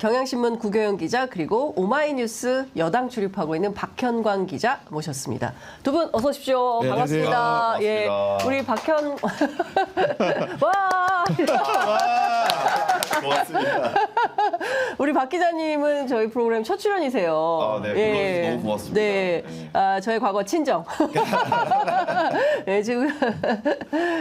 경향신문 구교영 기자 그리고 오마이뉴스 여당 출입하고 있는 박현광 기자 모셨습니다. 두 분 어서 오십시오. 네, 반갑습니다. 안녕하세요. 예, 반갑습니다. 우리 와. 고맙습니다. 우리 박 기자님은 저희 프로그램 첫 출연이세요. 아, 네. 불러주셔서 너무 고맙습니다. 네. 네. 저의 과거 친정. 네, 지금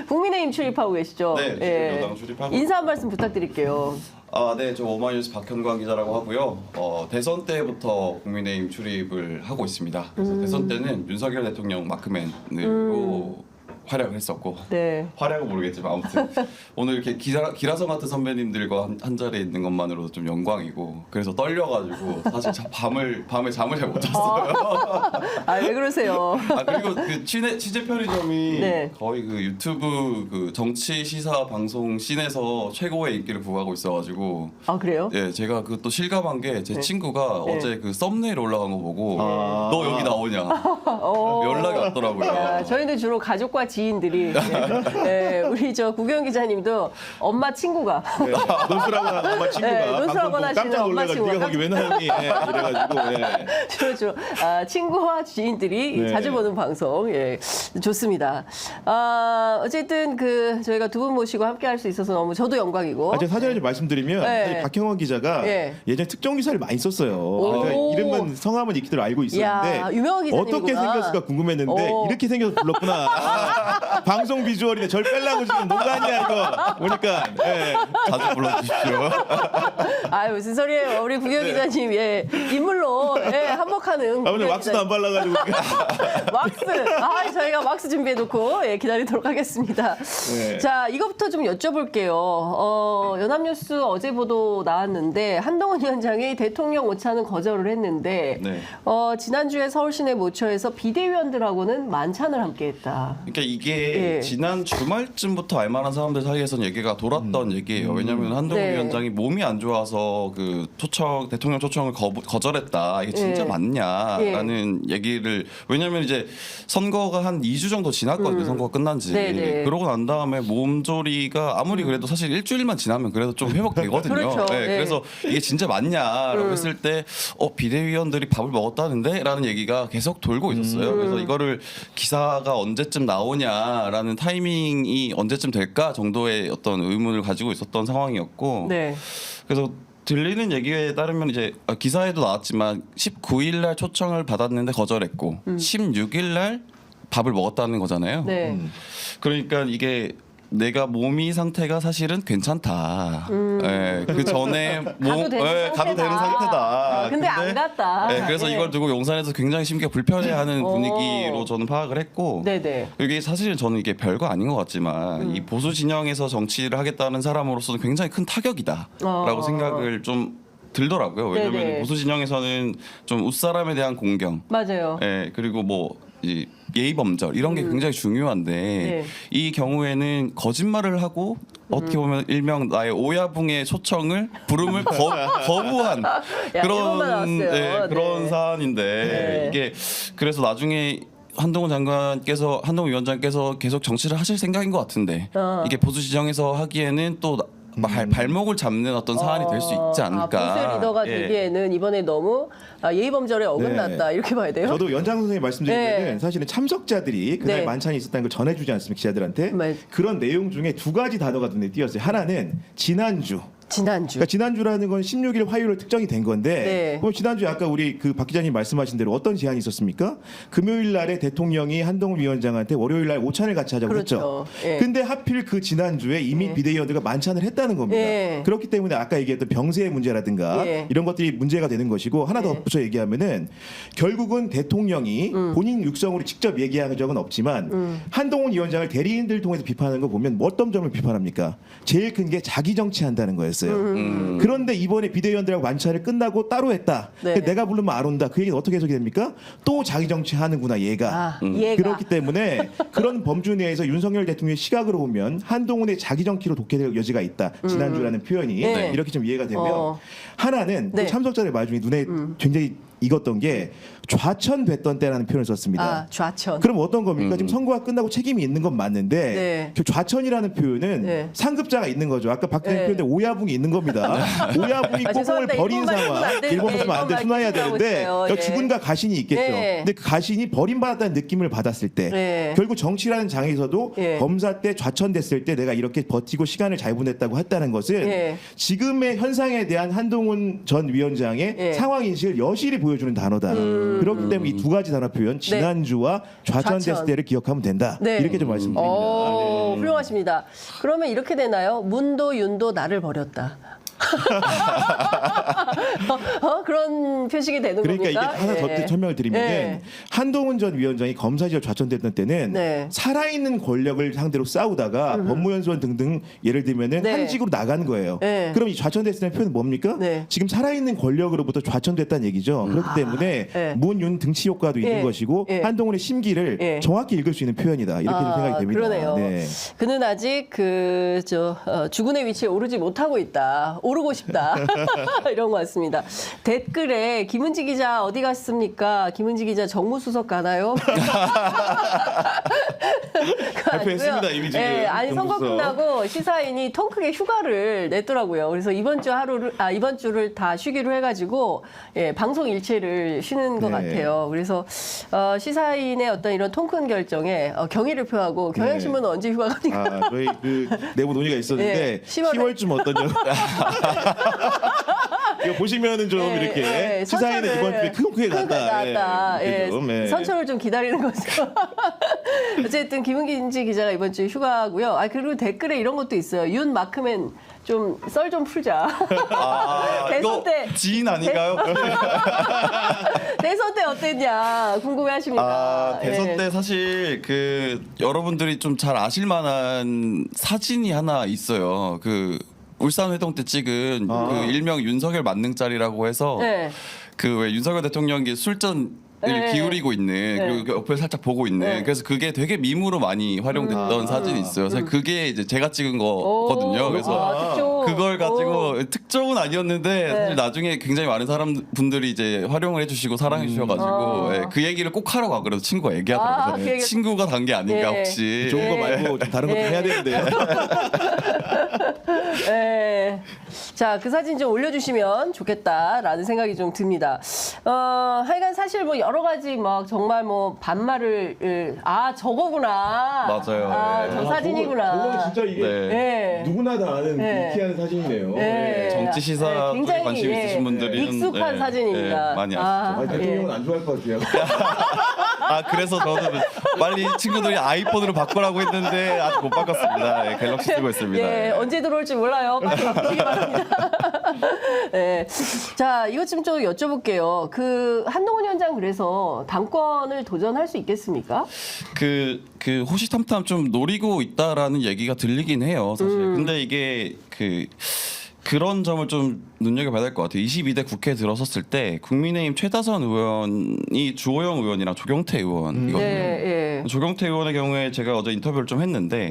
국민의힘 출입하고 계시죠? 네, 지금 여당 출입하고 인사 한 말씀 부탁드릴게요. 아, 네. 저 오마이뉴스 박현광 기자라고 하고요. 대선 때부터 국민의힘 출입을 하고 있습니다. 그래서 대선 때는 윤석열 대통령 마크맨으로 활약을 했었고 네. 활약은 모르겠지만 아무튼 오늘 이렇게 기라성 같은 선배님들과 한 자리에 있는 것만으로도 좀 영광이고 그래서 떨려가지고 사실 밤에 잠을 잘 못 잤어요. 아, 왜 그러세요? 아, 그리고 그 취재 편의점이 네. 거의 그 유튜브 그 정치 시사 방송 씬에서 최고의 인기를 부하고 있어가지고 아, 그래요? 예, 제가 그 또 실감한 게 제 네. 친구가 네. 어제 그 썸네일 올라간 거 보고 너 여기 나오냐 연락이 왔더라고요. 아, 저희는 주로 가족과 지인들이 우리 저 구경 기자님도 엄마 친구가 논술하고 하는 엄마 친구가 네, 논술하고 방송 보고 하시는 깜짝 엄마 놀라가지고 친구가 네가 거기 왜 나오니 이래가지고 그렇죠. 친구와 지인들이 네. 자주 보는 방송 좋습니다. 어쨌든 그 저희가 두 분 모시고 함께할 수 있어서 너무 저도 영광이고. 제가 사전에 좀 말씀드리면 네. 사실 박형원 기자가 네. 예전에 특정 기사를 많이 썼어요. 그러니까 이름은 성함은 익히들 알고 있었는데 이야, 유명한 기자님이구나. 어떻게 생겼을까 궁금했는데 오. 이렇게 생겨서 불렀구나. 방송 비주얼인데 절 빼려고 지금 농간이야 이거 보니까. 예. 자주 불러주십시오. 아유, 무슨 소리예요. 우리 구경 기자님 인물로 한몫하는 오늘 구경 왁스도 안 발라가지고 왁스. 저희가 왁스 준비해놓고 기다리도록 하겠습니다. 네. 자, 이것부터 좀 여쭤볼게요. 연합뉴스 어제 보도 나왔는데 한동훈 위원장이 대통령 오차는 거절을 했는데 네. 지난주에 서울시내 모처에서 비대위원들하고는 만찬을 함께했다. 그러니까 이게 예. 지난 주말쯤부터 알만한 사람들 사이에서는 얘기가 돌았던 얘기예요. 왜냐하면 한동훈 네. 위원장이 몸이 안 좋아서 그 대통령 초청을 거절했다. 이게 진짜 예. 맞냐라는 얘기를 왜냐하면 이제 선거가 한 2주 정도 지났거든요. 선거가 끝난지. 네네. 그러고 난 다음에 몸조리가 아무리 그래도 사실 일주일만 지나면 그래도 좀 회복되거든요. 그렇죠. 네, 네. 그래서 이게 진짜 맞냐라고 했을 때 비대위원들이 밥을 먹었다는데라는 얘기가 계속 돌고 있었어요. 그래서 이거를 기사가 언제쯤 나오냐라는 타이밍이 언제쯤 될까 정도의 어떤 의문을 가지고 있었던 상황이었고 네. 그래서 들리는 얘기에 따르면 이제 기사에도 나왔지만 19일 날 초청을 받았는데 거절했고 16일 날 밥을 먹었다는 거잖아요. 네. 그러니까 이게 내가 몸이 상태가 사실은 괜찮다. 예, 그 전에 가도 되는 상태다. 근데 안 갔다. 그래서 예. 이걸 두고 용산에서 굉장히 심하게 불편해하는 분위기로 저는 파악을 했고 네네. 이게 사실은 저는 이게 별거 아닌 것 같지만 이 보수 진영에서 정치를 하겠다는 사람으로서는 굉장히 큰 타격이다라고 생각을 좀 들더라고요. 왜냐하면 네네. 보수 진영에서는 좀 웃사람에 대한 공경, 맞아요. 그리고 뭐 이 예의 범절 이런 게 굉장히 중요한데 네. 이 경우에는 거짓말을 하고 어떻게 보면 일명 나의 오야붕의 초청을 부름을 거부한 일본만 나왔어요. 그런 네. 사안인데 네. 이게 그래서 나중에 한동훈 위원장께서 계속 정치를 하실 생각인 것 같은데 이게 보수 진영에서 하기에는 또 발목을 잡는 어떤 사안이 될 수 있지 않을까. 보수 리더가 되기에는 이번에 너무 예의 범절에 어긋났다 네. 이렇게 봐야 돼요. 저도 연장 선생님 말씀드리면 네. 사실은 참석자들이 그날 네. 만찬이 있었다는 걸 전해주지 않습니까 기자들한테. 맞- 그런 내용 중에 두 가지 단어가 눈에 띄었어요. 하나는 지난주. 지난주. 그러니까 지난주라는 건 16일 화요일로 특정이 된 건데 네. 그럼 지난주에 아까 우리 그 박 기자님 말씀하신 대로 어떤 제안이 있었습니까? 금요일 날에 대통령이 한동훈 위원장한테 월요일 날 오찬을 같이 하자고 그렇죠. 했죠. 예. 근데 하필 그 지난주에 이미 비대위원들과 만찬을 했다는 겁니다. 예. 그렇기 때문에 아까 얘기했던 병세의 문제라든가 예. 이런 것들이 문제가 되는 것이고 하나 더 예. 덧붙여 얘기하면은 결국은 대통령이 본인 육성으로 직접 얘기한 적은 없지만 한동훈 위원장을 대리인들 통해서 비판하는 거 보면 뭐 어떤 점을 비판합니까? 제일 큰 게 자기 정치한다는 거였어요. 그런데 이번에 비대위원들하고 만찬을 끝나고 따로 했다. 네. 내가 부르면 안 온다. 그 얘기는 어떻게 해석이 됩니까? 또 자기 정치하는구나 얘가. 얘가. 그렇기 때문에 그런 범주 내에서 윤석열 대통령의 시각으로 보면 한동훈의 자기 정치로 독해될 여지가 있다. 지난주라는 표현이 네. 이렇게 좀 이해가 되고요. 어. 하나는 네. 그 참석자들 말 중에 눈에 굉장히 익었던 게 좌천됐던 때라는 표현을 썼습니다. 아, 좌천. 그럼 어떤 겁니까? 지금 선거가 끝나고 책임이 있는 건 맞는데 네. 그 좌천이라는 표현은 네. 상급자가 있는 거죠. 아까 박근혜 네. 표현대 오야붕이 있는 겁니다. 오야붕이 꼬공을 죄송합니다. 버린 일본말 쓰면 상황. 안 되는데, 일본말 쓰면 안 돼. 일본말 순화해야 기술하고 되는데 있어요. 여기 예. 죽은가 가신이 있겠죠. 네. 근데 그 가신이 버림받았다는 느낌을 받았을 때 네. 결국 정치라는 장에서도 예. 검사 때 좌천됐을 때 내가 이렇게 버티고 시간을 잘 보냈다고 했다는 것은 예. 지금의 현상에 대한 한동훈 전 위원장의 예. 상황 인식을 여실히 보여주는 단어다. 그렇기 때문에 이 두 가지 단어 표현 지난주와 좌천됐을 좌천. 때를 기억하면 된다. 네. 이렇게 좀 말씀드립니다. 오, 네. 훌륭하십니다. 그러면 이렇게 되나요? 문도 윤도 나를 버렸다. 그런 표식이 되는 그러니까 이게 겁니까? 하나 더 예. 설명을 드리면 예. 한동훈 전 위원장이 검사실 좌천됐던 때는 네. 살아있는 권력을 상대로 싸우다가 법무연수원 등등 예를 들면은 네. 한직으로 나간 거예요. 네. 그럼 이 좌천됐을 때 표현은 뭡니까? 네. 지금 살아있는 권력으로부터 좌천됐다는 얘기죠. 그렇기 때문에 네. 문윤 등치 효과도 있는 예. 것이고 예. 한동훈의 심기를 예. 정확히 읽을 수 있는 표현이다. 이렇게 좀 생각이 됩니다. 그러네요. 네. 그는 아직 주군의 위치에 오르지 못하고 있다. 오르고 싶다. 이런 것 같습니다. 댓글에 김은지 기자 어디 갔습니까? 김은지 기자 정무수석 가나요? 발표했습니다, 이미 지금. 네, 아니 선거 정무수석. 끝나고 시사인이 통 크게 휴가를 냈더라고요. 그래서 이번 주를 다 쉬기로 해가지고 방송 일체를 쉬는 것 네. 같아요. 그래서 시사인의 어떤 이런 통 큰 결정에 경의를 표하고 경향신문은 언제 휴가 갑니까? 저희 그 내부 논의가 있었는데 네, 10월쯤 어떠냐고. 이거 보시면은 좀 이렇게 시사인의 이번 주에 크게 나왔다. 선처를 좀 기다리는 거죠. 어쨌든 김은지 기자가 이번 주에 휴가고요. 그리고 댓글에 이런 것도 있어요. 윤 마크맨 좀 썰 좀 풀자. 대선 이거 때 지인 아닌가요? 대선 때 어땠냐 궁금해하십니까? 대선 때 사실 여러분들이 좀 잘 아실 만한 사진이 하나 있어요. 울산 회동 때 찍은 일명 윤석열 만능짤이라고 해서 네. 왜 윤석열 대통령이 술전을 네. 기울이고 있는 그리고 옆을 살짝 보고 있는 네. 그래서 그게 되게 밈으로 많이 활용됐던 사진이 있어요. 사실 그게 이제 제가 찍은 거거든요. 그래서 특종. 그걸 가지고 특종은 아니었는데 네. 사실 나중에 굉장히 많은 분들이 이제 활용을 해주시고 사랑해 주셔가지고 그 얘기를 꼭 하러 가 그래서 친구가 얘기하더라고요. 그 얘기- 친구가 단 게 아닌가 예. 혹시. 좋은 거 말고 좀 다른 것도 해야 되는데. 네. 자, 그 사진 좀 올려주시면 좋겠다라는 생각이 좀 듭니다. 하여간 사실 여러 가지 정말 반말을 저거구나. 맞아요. 저 사진이구나. 진짜 이게 네. 누구나 다 아는 네. 유쾌한 사진이네요. 네. 정치 시사 굉장히, 관심 있으신 분들은 익숙한 사진입니다. 많이 아시죠. 대통령은 안 좋아할 것 같아요. 그래서 저는 빨리 친구들이 아이폰으로 바꾸라고 했는데 아직 못 바꿨습니다. 갤럭시 쓰고 있습니다. 예, 언제 들어올지 몰라요. 빨리 바꾸시기 바랍니다. 네. 자, 이것 좀 여쭤볼게요. 한동훈 위원장 그래서 당권을 도전할 수 있겠습니까? 호시탐탐 좀 노리고 있다라는 얘기가 들리긴 해요, 사실. 근데 이게 그런 점을 좀 눈여겨봐야 될 것 같아요. 22대 국회에 들어섰을 때 국민의힘 최다선 의원이 주호영 의원이랑 조경태 의원이거든요. 네, 예. 조경태 의원의 경우에 제가 어제 인터뷰를 좀 했는데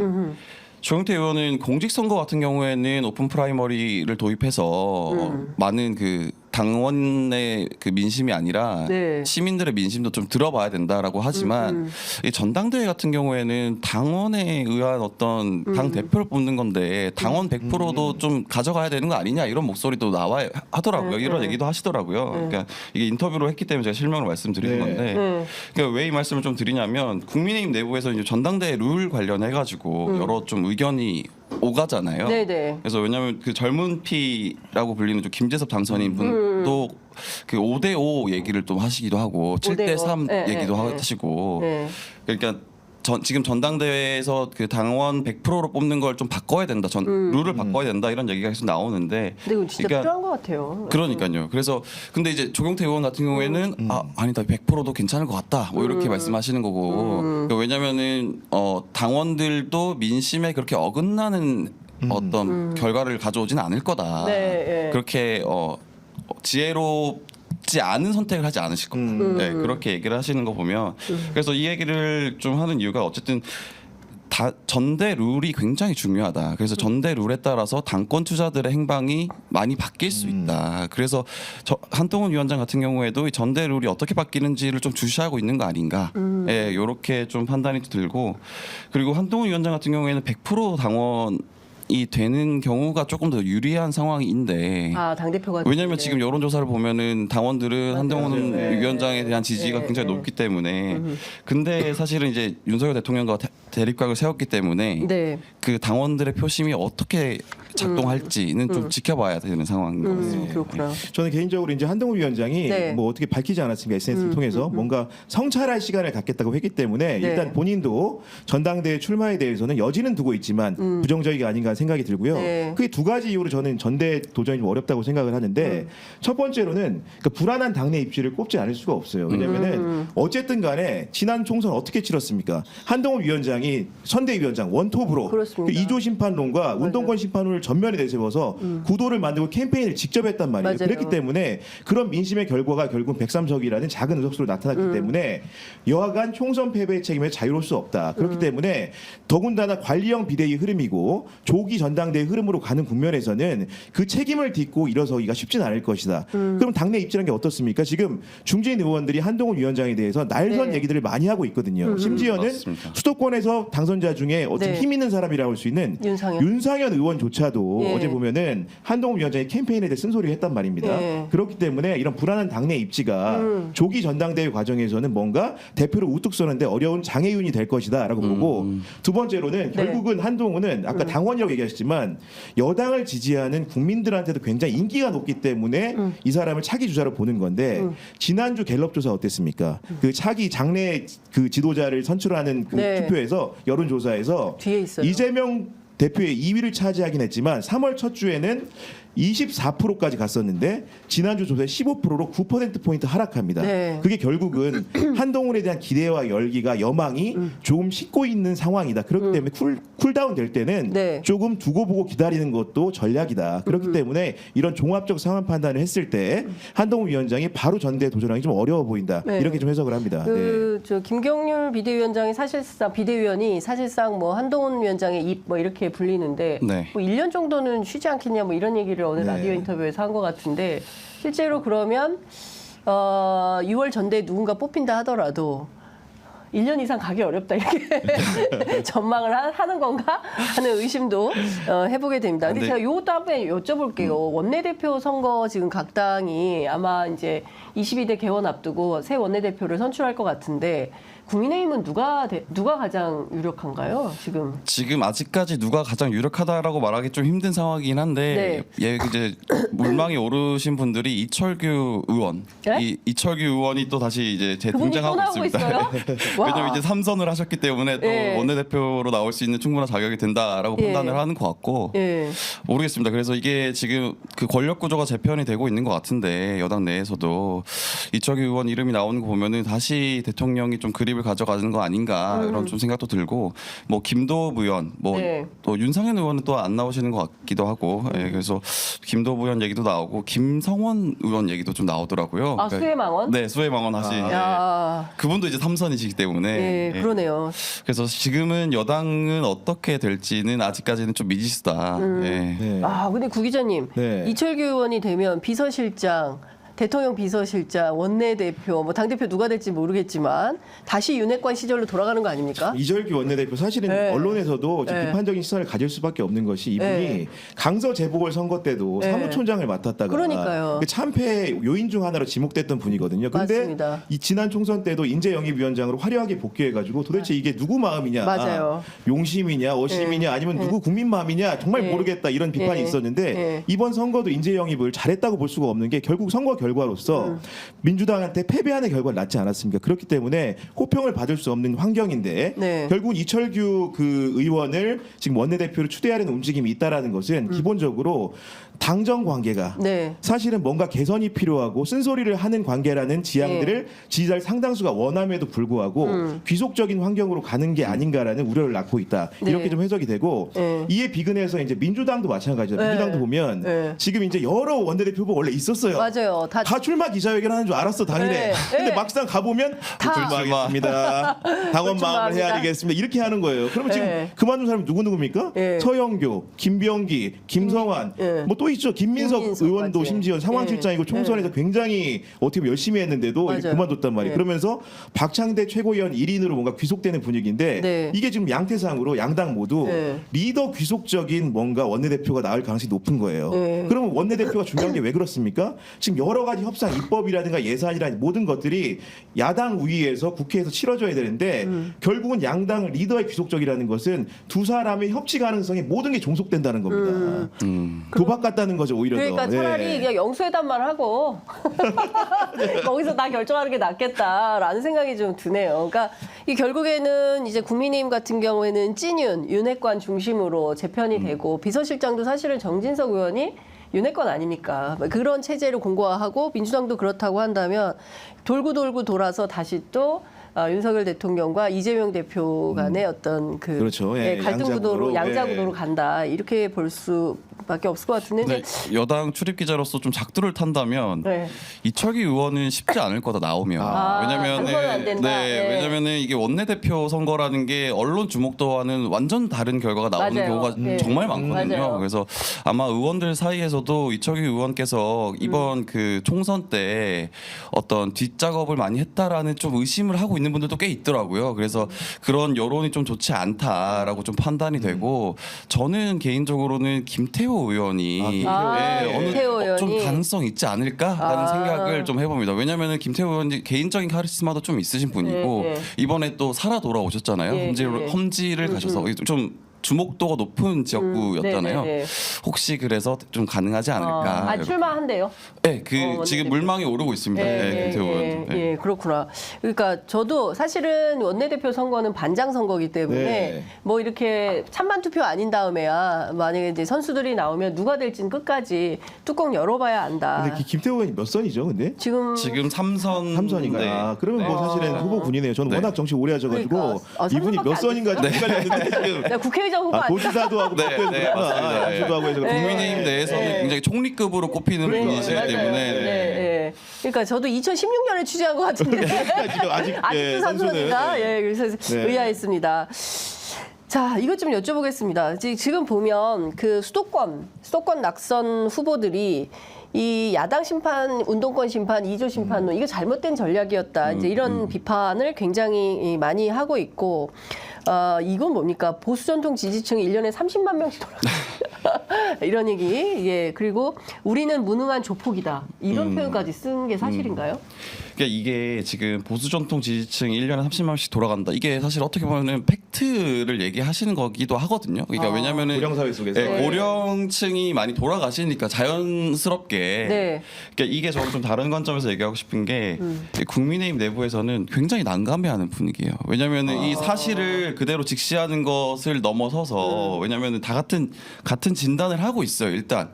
조경태 의원은 공직선거 같은 경우에는 오픈 프라이머리를 도입해서 많은 당원의 민심이 아니라 네. 시민들의 민심도 좀 들어봐야 된다라고 하지만 이 전당대회 같은 경우에는 당원에 의한 어떤 당 대표를 뽑는 건데 당원 100%도 좀 가져가야 되는 거 아니냐 이런 목소리도 나와 하더라고요. 이런 얘기도 하시더라고요. 그러니까 이게 인터뷰로 했기 때문에 제가 실명을 말씀드리는 네. 건데 그러니까 왜 이 말씀을 좀 드리냐면 국민의힘 내부에서 이제 전당대회 룰 관련해 가지고 여러 좀 의견이 오가잖아요. 네네. 그래서 왜냐하면 젊은 피라고 불리는 좀 김재섭 당선인 분도 5대5 얘기를 또 하시기도 하고 7대3 네, 얘기도 네, 하시고 네. 그러니까 지금 전당대회에서 당원 100%로 뽑는 걸 좀 바꿔야 된다. 룰을 바꿔야 된다 이런 얘기가 계속 나오는데 근데 이건 진짜 필요한 것 같아요. 그러니까요. 그래서 근데 이제 조경태 의원 같은 경우에는 아니다 100%도 괜찮을 것 같다. 이렇게 말씀하시는 거고 왜냐면은 당원들도 민심에 그렇게 어긋나는 어떤 결과를 가져오지는 않을 거다. 네, 예. 그렇게 지혜롭지 않은 선택을 하지 않으실 거다. 네, 그렇게 얘기를 하시는 거 보면 그래서 이 얘기를 좀 하는 이유가 어쨌든 전대 룰이 굉장히 중요하다. 그래서 전대 룰에 따라서 당권 투자들의 행방이 많이 바뀔 수 있다. 그래서 한동훈 위원장 같은 경우에도 이 전대 룰이 어떻게 바뀌는지를 좀 주시하고 있는 거 아닌가. 예, 이렇게 좀 판단이 들고, 그리고 한동훈 위원장 같은 경우에는 100% 당원 이 되는 경우가 조금 더 유리한 상황인데, 당대표가 왜냐하면 지금 여론조사를 보면은 당원들은 한동훈 네. 위원장에 대한 지지가 네. 굉장히 네. 높기 때문에, 근데 사실은 이제 윤석열 대통령과 대립각을 세웠기 때문에 네. 그 당원들의 표심이 어떻게 작동할지는 좀 지켜봐야 되는 상황인 것 같습니다. 그렇구나. 저는 개인적으로 이제 한동훈 위원장이 네. 뭐 어떻게 밝히지 않았습니까? SNS를 통해서 뭔가 성찰할 시간을 갖겠다고 했기 때문에 네. 일단 본인도 전당대회 출마에 대해서는 여지는 두고 있지만 부정적이 아닌가 생각이 들고요. 네. 그게 두 가지 이유로 저는 전대 도전이 좀 어렵다고 생각을 하는데, 첫 번째로는 그 불안한 당내 입지를 꼽지 않을 수가 없어요. 왜냐면은 어쨌든 간에 지난 총선 어떻게 치렀습니까? 한동훈 위원장이 선대위원장 원톱으로 그렇습니다. 그 2조 심판론과 운동권 심판론을 전면에 내세워서 구도를 만들고 캠페인을 직접 했단 말이에요. 맞아요. 그렇기 때문에 그런 민심의 결과가 결국 103석이라는 작은 의석수로 나타났기 때문에 여하간 총선 패배의 책임에 자유로울 수 없다. 그렇기 때문에 더군다나 관리형 비대위 흐름이고 조기 전당대회 흐름으로 가는 국면에서는 그 책임을 딛고 일어서기가 쉽진 않을 것이다. 그럼 당내 입장인 게 어떻습니까? 지금 중진 의원들이 한동훈 위원장에 대해서 날선 네. 얘기들을 많이 하고 있거든요. 심지어는 맞습니다. 수도권에서 당선자 중에 어떤 네. 힘 있는 사람이라고 할 수 있는 윤상현. 의원조차도 예. 어제 보면은 한동훈 위원장의 캠페인에 대해 쓴소리를 했단 말입니다. 예. 그렇기 때문에 이런 불안한 당내 입지가 조기 전당대회 과정에서는 뭔가 대표를 우뚝 서는데 어려운 장애윤이 될 것이다라고 보고, 두 번째로는 결국은 한동훈은 아까 당원이라고 얘기하셨지만 여당을 지지하는 국민들한테도 굉장히 인기가 높기 때문에 이 사람을 차기 주자로 보는 건데, 지난주 갤럽 조사 어땠습니까? 그 차기 장래 그 지도자를 선출하는 그 네. 투표에서 여론조사에서 뒤에 있어요. 이재명 대표의 2위를 차지하긴 했지만 3월 첫 주에는 24%까지 갔었는데 지난주 조사에 15%로 9%포인트 하락합니다. 네. 그게 결국은 한동훈에 대한 기대와 열기가 여망이 조금 식고 있는 상황이다. 그렇기 때문에 쿨다운 될 때는 네. 조금 두고 보고 기다리는 것도 전략이다. 그렇기 때문에 이런 종합적 상황 판단을 했을 때 한동훈 위원장이 바로 전대에 도전하기 좀 어려워 보인다. 네. 이렇게 좀 해석을 합니다. 저 김경률 비대위원장이 비대위원이 사실상 뭐 한동훈 위원장의 입 뭐 이렇게 불리는데 네. 뭐 1년 정도는 쉬지 않겠냐 뭐 이런 얘기를 어느 네. 라디오 인터뷰에서 한 것 같은데, 실제로 그러면 6월 전대에 누군가 뽑힌다 하더라도 1년 이상 가기 어렵다 이렇게 전망을 하는 건가 하는 의심도 해보게 됩니다. 근데 제가 요것도 한번 여쭤볼게요. 원내대표 선거 지금 각 당이 아마 이제 22대 개원 앞두고 새 원내대표를 선출할 것 같은데, 국민의힘은 누가 가장 유력한가요? 지금 아직까지 누가 가장 유력하다라고 말하기 좀 힘든 상황이긴 한데, 예, 이제 물망에 오르신 분들이 이철규 의원, 네? 이철규 의원이 또 다시 이제 그분이 또 재등장하고 나오고 있습니다. 있어요? 와. 왜냐면 이제 3선을 하셨기 때문에 또 예. 원내대표로 나올 수 있는 충분한 자격이 된다라고 예. 판단을 하는 것 같고, 예. 모르겠습니다. 그래서 이게 지금 그 권력 구조가 재편이 되고 있는 것 같은데, 여당 내에서도 이철규 의원 이름이 나오는 거 보면은 다시 대통령이 좀 그립을 가져가는 거 아닌가 이런 좀 생각도 들고, 뭐 김도읍 의원, 뭐 또 네. 윤상현 의원은 또 안 나오시는 것 같기도 하고, 예, 그래서 김도읍 의원 얘기도 나오고 김성원 의원 얘기도 좀 나오더라고요. 아, 수혜망원? 네, 수혜망원 하신. 야. 그분도 이제 3선이시기 때문에. 예, 예. 그러네요. 그래서 지금은 여당은 어떻게 될지는 아직까지는 좀 미지수다. 예. 네. 근데 구 기자님, 네. 이철규 의원이 되면 비서실장, 대통령 비서실장, 원내대표, 뭐 당대표 누가 될지 모르겠지만 다시 윤핵관 시절로 돌아가는 거 아닙니까? 이철규 원내대표 사실은 네. 언론에서도 좀 네. 비판적인 시선을 가질 수밖에 없는 것이 이분이 네. 강서 재보궐 선거 때도 네. 사무총장을 맡았다가 그러니까요. 그 참패 요인 중 하나로 지목됐던 분이거든요. 근데 맞습니다. 이 지난 총선 때도 인재영입위원장으로 화려하게 복귀해가지고 도대체 이게 누구 마음이냐, 맞아요. 용심이냐, 어심이냐, 아니면 누구 국민 마음이냐 정말 네. 모르겠다 이런 비판이 네. 있었는데 네. 이번 선거도 인재영입을 잘했다고 볼 수가 없는 게 결국 선거 결과로서 민주당한테 패배하는 결과를 낳지 않았습니까? 그렇기 때문에 호평을 받을 수 없는 환경인데 네. 결국 이철규 그 의원을 지금 원내대표로 추대하려는 움직임이 있다라는 것은 기본적으로 당정 관계가 네. 사실은 뭔가 개선이 필요하고 쓴소리를 하는 관계라는 지향들을 지지자들 상당수가 원함에도 불구하고 귀속적인 환경으로 가는 게 아닌가라는 우려를 낳고 있다. 네. 이렇게 좀 해석이 되고 네. 이에 비근해서 이제 민주당도 마찬가지죠. 네. 민주당도 보면 네. 지금 이제 여러 원내대표 후보 원래 있었어요. 맞아요. 다 출마 기자회견하는 줄 알았어 당일에. 네. 근데 네. 막상 가보면 다. 출마하겠습니다. 당원 마음을 출마합니다. 헤아리겠습니다. 이렇게 하는 거예요. 그러면 지금 네. 그만둔 사람이 누구입니까? 네. 서영교, 김병기, 김성환, 네. 뭐 또 있죠. 김민석 의원도 심지어 상황실장이고 총선에서 굉장히 어떻게 보면 열심히 했는데도 맞아요. 그만뒀단 말이에요. 네. 그러면서 박창대 최고위원 1인으로 뭔가 귀속되는 분위기인데 네. 이게 지금 양태상으로 양당 모두 네. 리더 귀속적인 뭔가 원내대표가 나올 가능성이 높은 거예요. 네. 그러면 원내대표가 중요한 게 왜 그렇습니까? 지금 여러 가지 협상 입법이라든가 예산이라든가 모든 것들이 야당 우위에서 국회에서 치러져야 되는데 결국은 양당 리더의 귀속적이라는 것은 두 사람의 협치 가능성에 모든 게 종속된다는 겁니다. 도박 같다는 거죠 오히려 그러니까 더. 차라리 네. 그냥 영수회담만 하고 거기서 다 결정하는 게 낫겠다라는 생각이 좀 드네요. 그러니까 이 결국에는 이제 국민의힘 같은 경우에는 찐윤, 윤핵관 중심으로 재편이 되고 비서실장도 사실은 정진석 의원이 윤핵관 아닙니까? 그런 체제를 공고화하고 민주당도 그렇다고 한다면 돌고 돌아서 다시 또 윤석열 대통령과 이재명 대표 간의 어떤 그 그렇죠. 예, 갈등 구도로 양자구도로, 양자 예. 구도로 간다 이렇게 볼 수밖에 없을 것 같은데 네, 이제 여당 출입 기자로서 좀 작두를 탄다면 네. 이철기 의원은 쉽지 않을 거다 나오면 당선은 안 된다. 네. 왜냐면은 이게 원내대표 선거라는 게 언론 주목도와는 완전 다른 결과가 나오는 맞아요. 경우가 네. 정말 많거든요. 맞아요. 그래서 아마 의원들 사이에서도 이철기 의원께서 이번 그 총선 때 어떤 뒷작업을 많이 했다라는 좀 의심을 하고 있는 분들도 꽤 있더라고요. 그래서 그런 여론이 좀 좋지 않다라고 좀 판단이 되고 저는 개인적으로는 김태호 의원이 김태호 의원이. 좀 가능성 있지 않을까라는 아. 생각을 좀 해봅니다. 왜냐하면 김태호 의원이 개인적인 카리스마도 좀 있으신 분이고 네, 네. 이번에 또 살아 돌아오셨잖아요. 네, 험지를 가셔서 좀 주목도가 높은 지역구였잖아요. 네, 네, 네. 혹시 그래서 좀 가능하지 않을까? 출마한대요. 네, 그 원내대표. 지금 물망이 오르고 있습니다. 네, 김태호 의원. 네. 예, 그렇구나. 그러니까 저도 사실은 원내대표 선거는 반장 선거이기 때문에 네. 뭐 이렇게 찬반 투표 아닌 다음에야 만약에 이제 선수들이 나오면 누가 될지는 끝까지 뚜껑 열어봐야 안다. 근데 김태호 의원이 몇 선이죠, 근데? 지금 지금 삼선. 삼선인가? 네. 아, 그러면 뭐 사실은 후보군이네요. 저는 네. 워낙 정치 오래 하셔가지고 그러니까. 아, 이분이 삼선밖에 몇 안 선인가 좀 됐어요? 헷갈렸는데 지금 내가 국회의장 후보 아니야? 도지사도 하고 네, 국회의원 네, 그렇구나. 맞습니다. 양수도 하고 해서 국민의힘 내에서는 네. 굉장히 총리급으로 꼽히는 그러니까. 분이시기 맞아요. 때문에. 네, 네. 그러니까 저도 2016년에 취재한 것 같은데 지금 아직 아직도 삼선인가? 네. 예, 그래서 네. 의아했습니다. 자, 이것 좀 여쭤보겠습니다. 지금 보면 그 수도권 낙선 후보들이 이 야당 심판, 운동권 심판, 2조 심판론 이거 잘못된 전략이었다. 이제 이런 비판을 굉장히 많이 하고 있고 이건 뭡니까? 보수 전통 지지층이 1년에 30만 명씩 돌아가요. 이런 얘기. 예. 그리고 우리는 무능한 조폭이다. 이런 표현까지 쓴 게 사실인가요? 그러니까 이게 지금 보수 전통 지지층 1년에 30만씩 돌아간다. 이게 사실 어떻게 보면은 팩트를 얘기하시는 거기도 하거든요. 그러니까 왜냐면은 고령 사회 속에서. 네, 고령층이 많이 돌아가시니까 자연스럽게 네. 그러니까 이게 저는 좀 다른 관점에서 얘기하고 싶은 게 국민의힘 내부에서는 굉장히 난감해하는 분위기예요. 왜냐면은 이 사실을 그대로 직시하는 것을 넘어서서 왜냐면은 다 같은 진단을 하고 있어요. 일단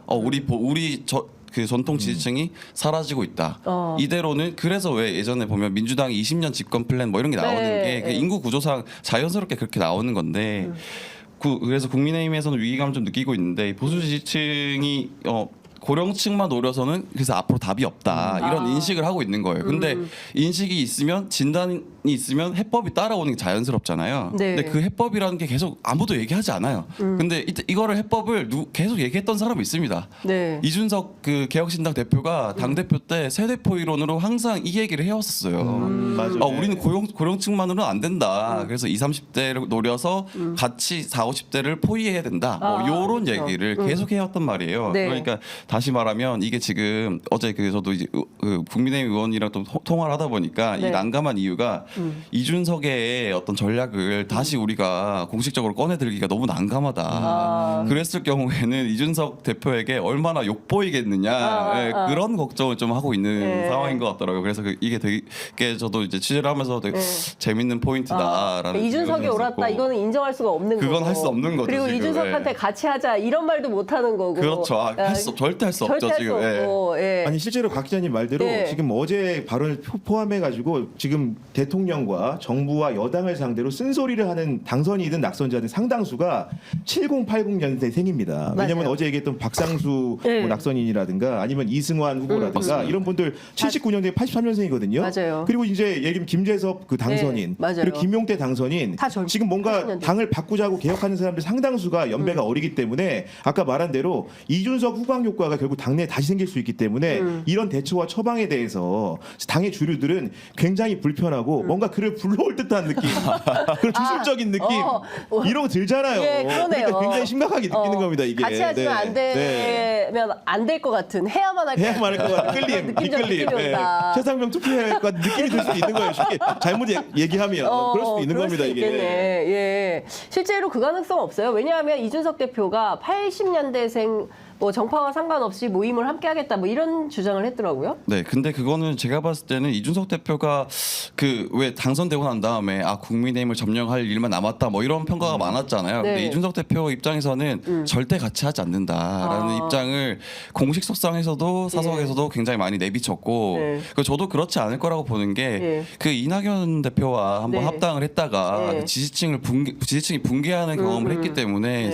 그 전통 지지층이 사라지고 있다. 이대로는 그래서 왜 예전에 보면 민주당이 20년 집권 플랜 뭐 이런 게 나오는 네, 게 그 네. 인구 구조상 자연스럽게 그렇게 나오는 건데 그래서 국민의힘에서는 위기감을 좀 느끼고 있는데 보수 지지층이 고령층만 노려서는 그래서 앞으로 답이 없다 이런 인식을 하고 있는 거예요. 근데 인식이 있으면 진단이 있으면 해법이 따라오는 게 자연스럽잖아요. 네. 근데 그 해법이라는 게 계속 아무도 얘기하지 않아요. 근데 이거를 해법을 계속 얘기했던 사람이 있습니다. 네. 이준석 그 개혁신당 대표가 당 대표 때 세대포 이론으로 항상 이 얘기를 해왔었어요. 맞아요. 우리는 고령층만으로는 안 된다. 그래서 20, 30대를 노려서 같이 40, 50대를 포위해야 된다. 뭐 요런 그렇죠. 얘기를 계속 해왔단 말이에요. 네. 그러니까 다시 말하면 이게 지금 어제 저도 이제 국민의힘 의원이랑 또 통화를 하다 보니까 네. 이 난감한 이유가 이준석의 어떤 전략을 다시 우리가 공식적으로 꺼내들기가 너무 난감하다. 그랬을 경우에는 이준석 대표에게 얼마나 욕보이겠느냐 예, 그런 걱정을 좀 하고 있는 네. 상황인 것 같더라고요. 그래서 이게 되게 저도 이제 취재를 하면서 되게 재밌는 포인트다라는 이준석이 생각이 옳았다. 들었고. 이거는 인정할 수가 없는 거고. 그건 할 수 없는 거죠, 그리고 지금. 이준석한테 예. 같이 하자 이런 말도 못 하는 거고. 그렇죠. 절대 할 수 없죠 절대 할 수 지금. 예. 없고. 예. 아니 실제로 박 기자님 말대로 네. 지금 어제 발언을 포함해가지고 지금 대통령과 정부와 여당을 상대로 쓴소리를 하는 당선이든 낙선자든 상당수가 7080년대생입니다. 왜냐하면 맞아요. 어제 얘기했던 박상수 네. 뭐 낙선인이라든가 아니면 이승환 후보라든가 이런 분들 79년대 83년생이거든요. 맞아요. 그리고 이제 예를 들면 김재섭 그 당선인 네, 맞아요. 그리고 김용태 당선인 다 젊- 지금 뭔가 80년대. 당을 바꾸자고 개혁하는 사람들 상당수가 연배가 어리기 때문에 아까 말한 대로 이준석 후광 효과가 결국 당내에 다시 생길 수 있기 때문에 이런 대처와 처방에 대해서 당의 주류들은 굉장히 불편하고 뭔가 그를 불러올 듯한 느낌 그런 주술적인 느낌 이런 거 들잖아요. 예, 그러네요. 그러니까 굉장히 심각하게 느끼는 겁니다. 이게 같이 하지만 안 되면 안 될 것 같은 해야만 할 것 같은 해야만 할 것 같은 끌림, 느낌이 이끌림. 온다. 최상병 투표해야 할 것 같은 느낌이 들 수도 있는 거예요. 쉽게 잘못 얘기하면 그럴 수도 있는 그럴 겁니다. 수 이게. 있겠네. 예. 실제로 그 가능성 없어요. 왜냐하면 이준석 대표가 80년대생 뭐 정파와 상관없이 모임을 함께 하겠다 뭐 이런 주장을 했더라고요. 네, 근데 그거는 제가 봤을 때는 이준석 대표가 그 왜 당선되고 난 다음에 국민의힘을 점령할 일만 남았다 뭐 이런 평가가 많았잖아요. 네. 근데 이준석 대표 입장에서는 절대 같이 하지 않는다라는 입장을 공식 속상에서도 사석에서도 굉장히 많이 내비쳤고 네. 그 저도 그렇지 않을 거라고 보는 게 그 이낙연 대표와 한번 네. 합당을 했다가 네. 그 지지층이 붕괴하는 경험을 했기 때문에 네.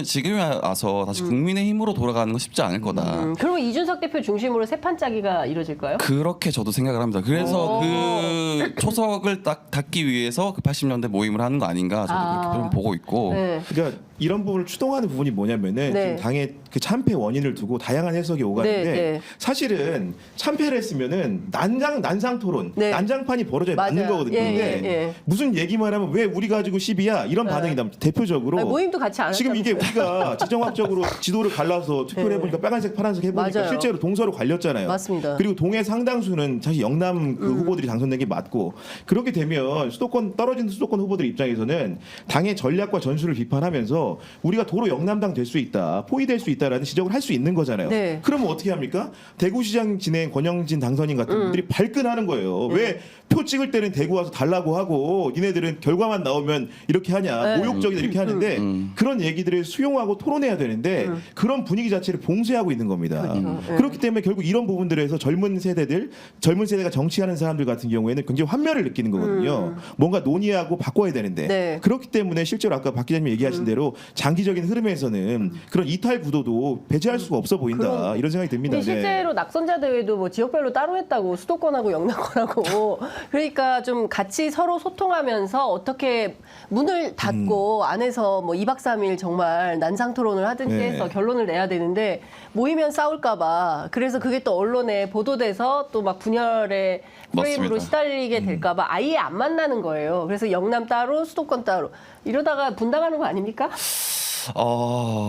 지금에 와서 다시 국민의힘으로 돌아가는 건 쉽지 않을 거다. 그러면 이준석 대표 중심으로 세 판 짜기가 이루어질까요? 그렇게 저도 생각을 합니다. 그래서 그 초석을 딱 닫기 위해서 그 80년대 모임을 하는 거 아닌가 저도 그렇게 좀 보고 있고. 네. 그러니까 이런 부분을 추동하는 부분이 뭐냐면은 네. 지금 당의 그 참패 원인을 두고 다양한 해석이 오가는데 네, 네. 사실은 참패를 했으면은 난상 토론, 네. 난장판이 벌어져야 맞아요. 맞는 거거든요. 예, 근데 예. 무슨 얘기만 하면 왜 우리 가지고 10이야 이런 반응이 나면 대표적으로 아니, 모임도 같이 안 지금 이게 했다면서요. 우리가 지정학적으로 지도를 갈라서 투표를 네. 해보니까 빨간색, 파란색 해보니까 맞아요. 실제로 동서로 갈렸잖아요. 맞습니다. 그리고 동의 상당수는 사실 영남 그 후보들이 당선된 게 맞고 그렇게 되면 떨어진 수도권 후보들 입장에서는 당의 전략과 전술을 비판하면서 우리가 도로 영남당 될 수 있다, 포위될 수 있다라는 지적을 할 수 있는 거잖아요. 네. 그러면 어떻게 합니까? 대구시장 진행 권영진 당선인 같은 분들이 발끈하는 거예요. 왜 표 찍을 때는 대구 와서 달라고 하고 니네들은 결과만 나오면 이렇게 하냐, 네. 모욕적이다 이렇게 하는데 그런 얘기들을 수용하고 토론해야 되는데 그런 분위기 자체를 봉쇄하고 있는 겁니다. 그렇죠. 네. 그렇기 때문에 결국 이런 부분들에서 젊은 세대가 정치하는 사람들 같은 경우에는 굉장히 환멸을 느끼는 거거든요. 뭔가 논의하고 바꿔야 되는데 네. 그렇기 때문에 실제로 아까 박 기자님 얘기하신 대로 장기적인 흐름에서는 그런 이탈 구도도 배제할 수가 없어 보인다 이런 생각이 듭니다. 근데 실제로 낙선자 대회도 뭐 지역별로 따로 했다고 수도권하고 영남권하고 그러니까 좀 같이 서로 소통하면서 어떻게 문을 닫고 안에서 뭐 2박 3일 정말 난상 토론을 하든지 네. 해서 결론을 내야 되는데 모이면 싸울까 봐 그래서 그게 또 언론에 보도돼서 또 막 분열의 프레임으로 맞습니다. 시달리게 될까 봐 아예 안 만나는 거예요. 그래서 영남 따로 수도권 따로 이러다가 분당하는 거 아닙니까?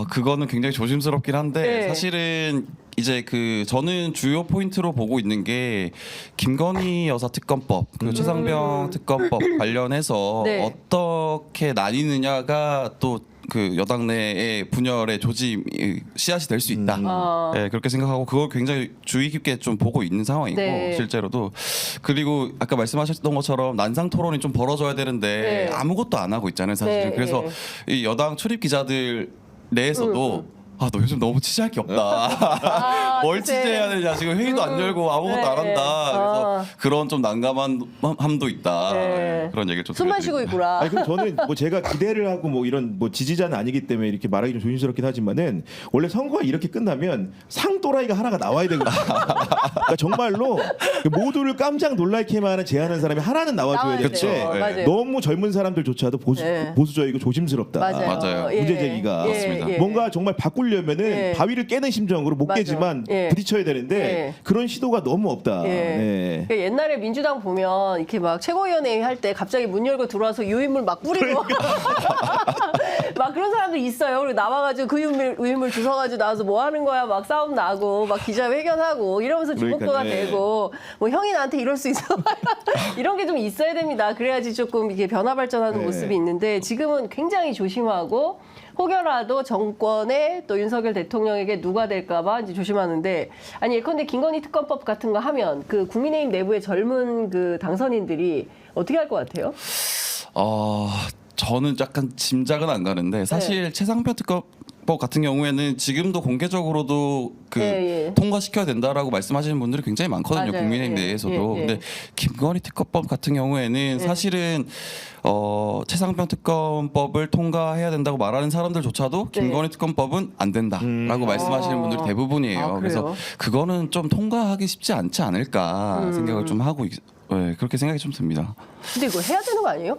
그거는 굉장히 조심스럽긴 한데 네. 사실은 이제 저는 주요 포인트로 보고 있는 게 김건희 여사 특검법, 그 최상병 특검법 관련해서 네. 어떻게 나뉘느냐가 또 그 여당 내의 분열의 조짐 씨앗이 될 수 있다. 네, 그렇게 생각하고 그걸 굉장히 주의 깊게 좀 보고 있는 상황이고 네. 실제로도 그리고 아까 말씀하셨던 것처럼 난상 토론이 좀 벌어져야 되는데 네. 아무것도 안 하고 있잖아요, 사실은. 네, 그래서 네. 이 여당 출입 기자들 내에서도 너 요즘 너무 취재할 게 없다. 뭘 취재. 취재해야 되냐. 지금 회의도 안 열고 아무것도 네. 안 한다. 그래서 그런 좀 난감함도 있다. 네. 그런 얘기를 좀 숨 마시고 드리고 있구나. 아니 그럼 저는 뭐 제가 기대를 하고 뭐 이런 뭐 지지자는 아니기 때문에 이렇게 말하기 좀 조심스럽긴 하지만은 원래 선거가 이렇게 끝나면 상또라이가 하나가 나와야 되거든요. 그러니까 정말로 모두를 깜짝 놀랄게 하는 제안하는 사람이 하나는 나와줘야 나와야 되는데 돼요. 네. 맞아요. 너무 젊은 사람들조차도 네. 보수적이고 조심스럽다. 맞아요. 맞아요. 예. 문제 제기가 예. 맞습니다. 예. 뭔가 정말 바꾸려면은 예. 바위를 깨는 심정으로 못 맞아. 깨지만 예. 부딪혀야 되는데 예. 그런 시도가 너무 없다. 예. 네. 그러니까 옛날에 민주당 보면 이렇게 막 최고위원회 할 때 갑자기 문 열고 들어와서 유인물 막 뿌리고 막 그런 사람들 있어요. 그리고 나와가지고 그 유인물 주워가지고 나와서 뭐 하는 거야 막 싸움 나고 막 기자회견하고 이러면서 주목도가 그러니까요. 예. 되고 뭐 형이 나한테 이럴 수 있어 이런 게 좀 있어야 됩니다. 그래야지 조금 이게 변화 발전하는 네. 모습이 있는데 지금은 굉장히 조심하고 혹여라도 정권의 또 윤석열 대통령에게 누가 될까봐 이제 조심하는데 아니 예컨대 김건희 특검법 같은 거 하면 그 국민의힘 내부의 젊은 그 당선인들이 어떻게 할 것 같아요? 저는 약간 짐작은 안 가는데 사실 최상병 특검법 같은 경우에는 지금도 공개적으로도 그 예, 예. 통과시켜야 된다라고 말씀하시는 분들이 굉장히 많거든요. 맞아요. 국민의힘 예, 내에서도. 예, 예. 근데 김건희 특검법 같은 경우에는 사실은 최상병 특검법을 통과해야 된다고 말하는 사람들조차도 네. 김건희 특검법은 안 된다라고 말씀하시는 분들이 대부분이에요. 아, 그래서 그래요? 그거는 좀 통과하기 쉽지 않지 않을까 생각을 좀 하고 네, 그렇게 생각이 좀 듭니다. 근데 이거 해야 되는 거 아니에요?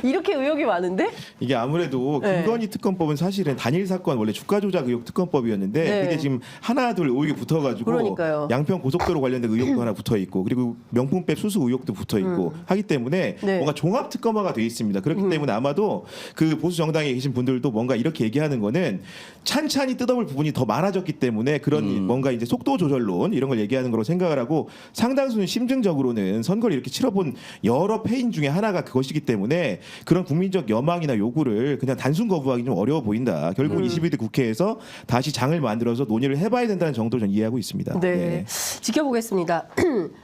이렇게 의혹이 많은데? 이게 아무래도 네. 김건희 특검법은 사실은 단일 사건 원래 주가 조작 의혹 특검법이었는데 네. 그게 지금 하나 둘 의혹이 붙어가지고 그러니까요. 양평 고속도로 관련된 의혹도 하나 붙어 있고 그리고 명품백 수수 의혹도 붙어 있고 하기 때문에 네. 뭔가 종합 특검화가 돼 있습니다. 그렇기 때문에 아마도 그 보수 정당에 계신 분들도 뭔가 이렇게 얘기하는 거는 찬찬히 뜯어볼 부분이 더 많아졌기 때문에 그런 뭔가 이제 속도 조절론 이런 걸 얘기하는 거로 생각을 하고 상당수는 심증적으로는 선거를 이렇게 치러본 여러 패인 중에 하나가 그것이기 때문에 그런 국민적 여망이나 요구를 그냥 단순 거부하기 좀 어려워 보인다. 결국 22대 국회에서 다시 장을 만들어서 논의를 해봐야 된다는 정도로 저는 이해하고 있습니다. 네. 예. 지켜보겠습니다.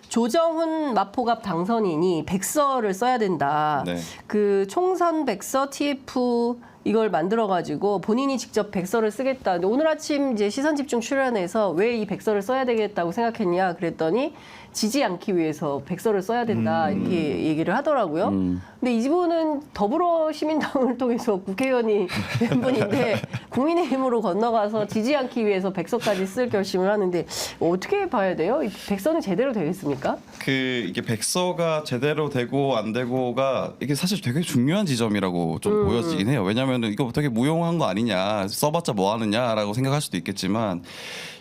조정훈 마포갑 당선인이 백서를 써야 된다. 네. 그 총선 백서 TF 이걸 만들어가지고 본인이 직접 백서를 쓰겠다. 근데 오늘 아침 이제 시선집중 출연해서 왜 이 백서를 써야 되겠다고 생각했냐 그랬더니 지지 않기 위해서 백서를 써야 된다 이렇게 얘기를 하더라고요. 근데 이분은 더불어시민당을 통해서 국회의원이 된 분인데 국민의힘으로 건너가서 지지 않기 위해서 백서까지 쓸 결심을 하는데 어떻게 봐야 돼요? 이 백서는 제대로 되겠습니까? 이게 백서가 제대로 되고 안 되고가 이게 사실 되게 중요한 지점이라고 좀 보여지긴 해요. 왜냐하면 이거 되게 무용한 거 아니냐, 써봤자 뭐 하느냐라고 생각할 수도 있겠지만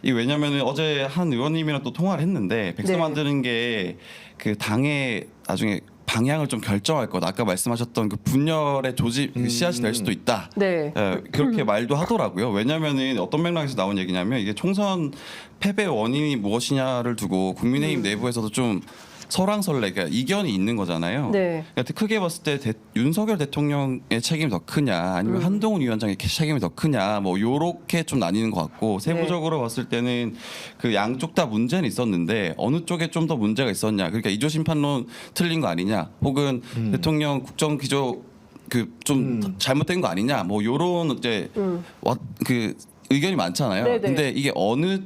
이 왜냐하면 어제 한 의원님이랑 또 통화를 했는데 백서 네. 만드는 게 그 당의 나중에 방향을 좀 결정할 거다. 아까 말씀하셨던 그 분열의 조직 그 씨앗이 될 수도 있다. 네. 그렇게 말도 하더라고요. 왜냐하면은 어떤 맥락에서 나온 얘기냐면 이게 총선 패배 원인이 무엇이냐를 두고 국민의힘 내부에서도 좀 설왕설래, 그러니까 이견이 있는 거잖아요. 네. 그러니까 크게 봤을 때 윤석열 대통령의 책임이 더 크냐, 아니면 한동훈 위원장의 책임이 더 크냐, 뭐 요렇게 좀 나뉘는 것 같고 세부적으로 봤을 때는 그 양쪽 다 문제는 있었는데 어느 쪽에 좀 더 문제가 있었냐, 그러니까 이조 심판론 틀린 거 아니냐, 혹은 대통령 국정 기조 그 좀 잘못된 거 아니냐, 뭐 요런 이제 그 의견이 많잖아요. 네네. 근데 이게 어느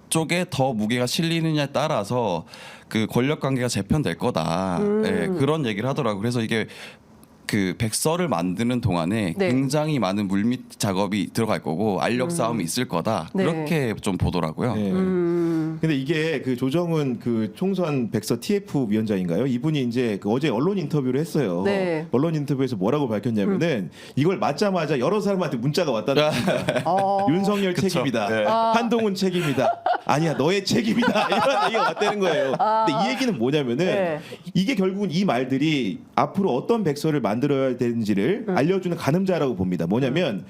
쪽에 더 무게가 실리느냐에 따라서 그 권력 관계가 재편될 거다. 예, 그런 얘기를 하더라고요. 그래서 이게 그 백서를 만드는 동안에 네. 굉장히 많은 물밑 작업이 들어갈 거고 알력 싸움이 있을 거다. 네. 그렇게 좀 보더라고요. 네. 근데 이게 그 조정은 그 총선 백서 TF 위원장인가요? 이분이 이제 그 어제 언론 인터뷰를 했어요. 네. 언론 인터뷰에서 뭐라고 밝혔냐면은 이걸 맞자마자 여러 사람한테 문자가 왔다는 겁니다. 윤석열 그쵸. 책임이다. 네. 한동훈 책임이다. 아니야 너의 책임이다. 이런 얘기가 왔다는 거예요. 근데 이 얘기는 뭐냐면은 네. 이게 결국은 이 말들이 앞으로 어떤 백서를 만들어야 되는지를 알려주는 가늠자라고 봅니다. 뭐냐면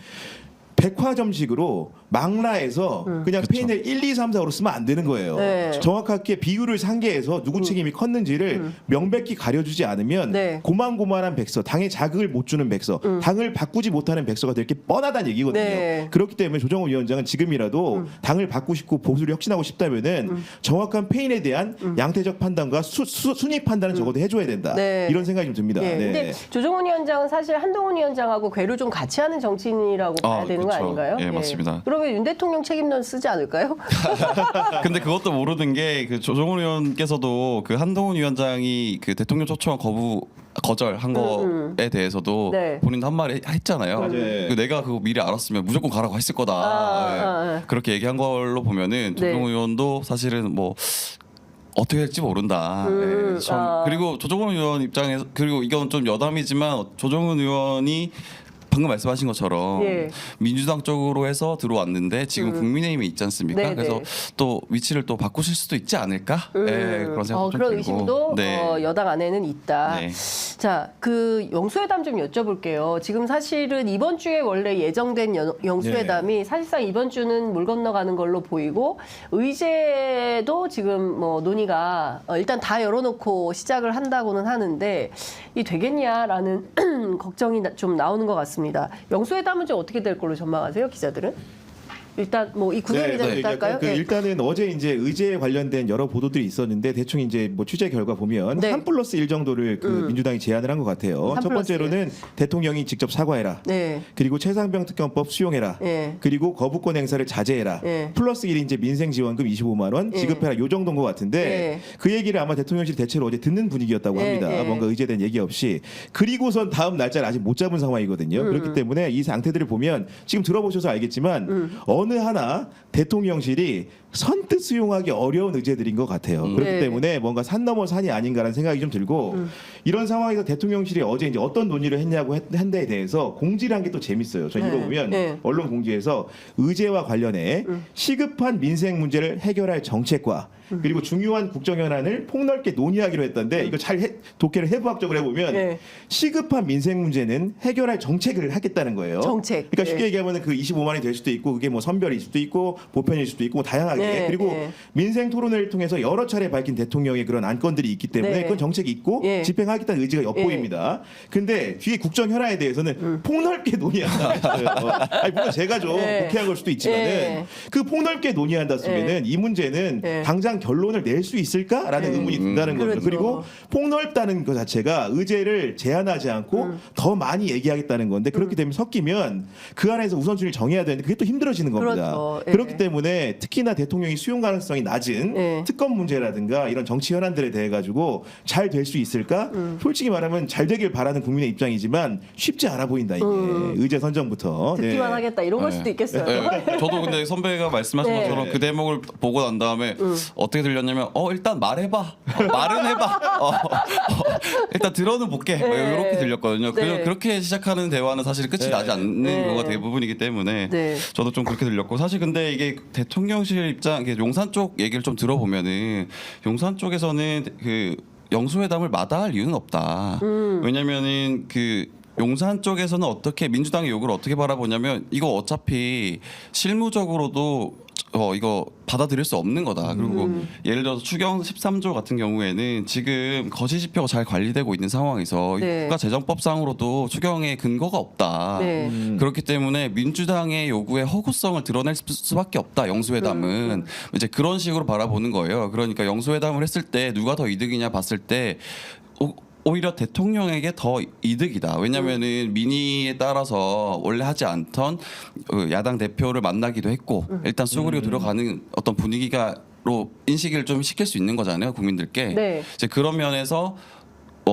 백화점식으로 망라해서 그냥 페인을 1, 2, 3, 4로 쓰면 안 되는 거예요. 네. 정확하게 비율을 상계해서 누구 책임이 컸는지를 명백히 가려주지 않으면 네. 고만고만한 백서, 당에 자극을 못 주는 백서, 당을 바꾸지 못하는 백서가 될 게 뻔하다는 얘기거든요. 네. 그렇기 때문에 조정훈 위원장은 지금이라도 당을 바꾸고 싶고 보수를 혁신하고 싶다면은 정확한 페인에 대한 양태적 판단과 순위 판단은 적어도 해줘야 된다. 네. 이런 생각이 좀 듭니다. 예, 네. 근데 조정훈 위원장은 사실 한동훈 위원장하고 궤를 좀 같이 하는 정치인이라고 봐야 되는 거 그쵸. 아닌가요? 예, 맞습니다. 그러면 윤 대통령 책임론 쓰지 않을까요? 근데 그것도 모르는 게 그 조정훈 의원께서도 그 한동훈 위원장이 그 대통령 초청 거절한 거에 대해서도 네. 본인도 한 말 했잖아요. 맞아요. 그 내가 그거 미리 알았으면 무조건 가라고 했을 거다. 예. 그렇게 얘기한 걸로 보면은 조정훈 의원도 사실은 뭐 어떻게 될지 모른다. 예, 그리고 조정훈 의원 입장에서, 그리고 이건 좀 여담이지만 조정훈 의원이 방금 말씀하신 것처럼 예. 민주당 쪽으로 해서 들어왔는데 지금 국민의힘에 있지 않습니까? 네네. 그래서 또 위치를 또 바꾸실 수도 있지 않을까? 네, 그런 생각 좀 그런 들고. 의심도 네. 여당 안에는 있다. 네. 자, 그 영수회담 좀 여쭤볼게요. 지금 사실은 이번 주에 원래 예정된 영수회담이 사실상 이번 주는 물 건너가는 걸로 보이고 의제도 지금 뭐 논의가 일단 다 열어놓고 시작을 한다고는 하는데 이 되겠냐라는 걱정이 좀 나오는 것 같습니다. 영수회담은 좀 어떻게 될 걸로 전망하세요, 기자들은? 일단 뭐 이 구대 기자부터 할까요? 그 네. 일단은 어제 이제 의제에 관련된 여러 보도들이 있었는데 대충 이제 뭐 취재 결과 보면 네. 1+1 정도를 그 민주당이 제안을 한 것 같아요. 1+1. 첫 번째로는 대통령이 직접 사과해라. 네. 그리고 최상병 특검법 수용해라. 네. 그리고 거부권 행사를 자제해라. 네. +1 이제 민생 지원금 25만 원 네. 지급해라. 요 정도인 것 같은데 네. 그 얘기를 아마 대통령실 대체로 어제 듣는 분위기였다고 네. 합니다. 네. 뭔가 의제된 얘기 없이. 그리고선 다음 날짜를 아직 못 잡은 상황이거든요. 그렇기 때문에 이 상태들을 보면 지금 들어보셔서 알겠지만 어느 하나 대통령실이 선뜻 수용하기 어려운 의제들인 것 같아요. 그렇기 네. 때문에 뭔가 산 넘어 산이 아닌가라는 생각이 좀 들고 이런 상황에서 대통령실이 어제 이제 어떤 논의를 했냐고 한 데에 대해서 공지를 한 게 또 재밌어요. 저 네. 읽어보면 네. 언론 공지에서 의제와 관련해 시급한 민생 문제를 해결할 정책과 그리고 중요한 국정 현안을 폭넓게 논의하기로 했던데 이거 잘 독해를 해부학적으로 해보면 네. 시급한 민생 문제는 해결할 정책을 하겠다는 거예요. 정책. 그러니까 쉽게 네. 얘기하면 그 25만이 될 수도 있고 그게 뭐 선별일 수도 있고 보편일 수도 있고 뭐 다양하게 네, 그리고 네. 민생 토론회를 통해서 여러 차례 밝힌 대통령의 그런 안건들이 있기 때문에 네. 그건 정책이 있고 예. 집행하겠다는 의지가 엿보입니다. 근데 뒤에 국정 현안에 대해서는 폭넓게 논의한다. 아니 물론 제가 좀 네. 독해한 걸 수도 있지만은 네. 그 폭넓게 논의한다 쓰면은 이 문제는 네. 당장 결론을 낼 수 있을까라는 네. 의문이 든다는 거죠. 그렇죠. 그리고 폭넓다는 것 자체가 의제를 제한하지 않고 더 많이 얘기하겠다는 건데 그렇게 되면 섞이면 그 안에서 우선순위를 정해야 되는데 그게 또 힘들어지는 겁니다. 그렇죠. 예. 그렇기 때문에 특히나 대통령이 수용 가능성이 낮은 예. 특검 문제라든가 이런 정치 현안들에 대해 가지고 잘 될 수 있을까? 솔직히 말하면 잘 되길 바라는 국민의 입장이지만 쉽지 않아 보인다 이게 의제 선정부터. 듣기만 네. 하겠다 이런 걸 네. 수도 있겠어요. 네. 저도 근데 선배가 말씀하신 네. 것처럼 그 대목을 보고 난 다음에 어떻게 들렸냐면 일단 말해봐 말은 해봐 일단 들어는 볼게 네. 이렇게 들렸거든요. 네. 그렇게 시작하는 대화는 사실 끝이 네. 나지 않는 네. 거가 대부분이기 때문에 네. 저도 좀 그렇게 들렸고 사실 근데 이게 대통령실 입장 이게 용산 쪽 얘기를 좀 들어보면은 용산 쪽에서는 그 영수회담을 마다할 이유는 없다. 왜냐면은 그 용산 쪽에서는 어떻게 민주당의 요구를 어떻게 바라보냐면 이거 어차피 실무적으로도 이거 받아들일 수 없는 거다. 그리고 예를 들어서 추경 13조 같은 경우에는 지금 거시지표가 잘 관리되고 있는 상황에서 네. 국가재정법상으로도 추경에 근거가 없다. 네. 그렇기 때문에 민주당의 요구에 허구성을 드러낼 수밖에 없다. 영수회담은 이제 그런 식으로 바라보는 거예요. 그러니까 영수회담을 했을 때 누가 더 이득이냐 봤을 때 오히려 대통령에게 더 이득이다. 왜냐하면은 민의에 따라서 원래 하지 않던 야당 대표를 만나기도 했고 일단 쑥으리고 들어가는 어떤 분위기가로 인식을 좀 시킬 수 있는 거잖아요, 국민들께. 네. 이제 그런 면에서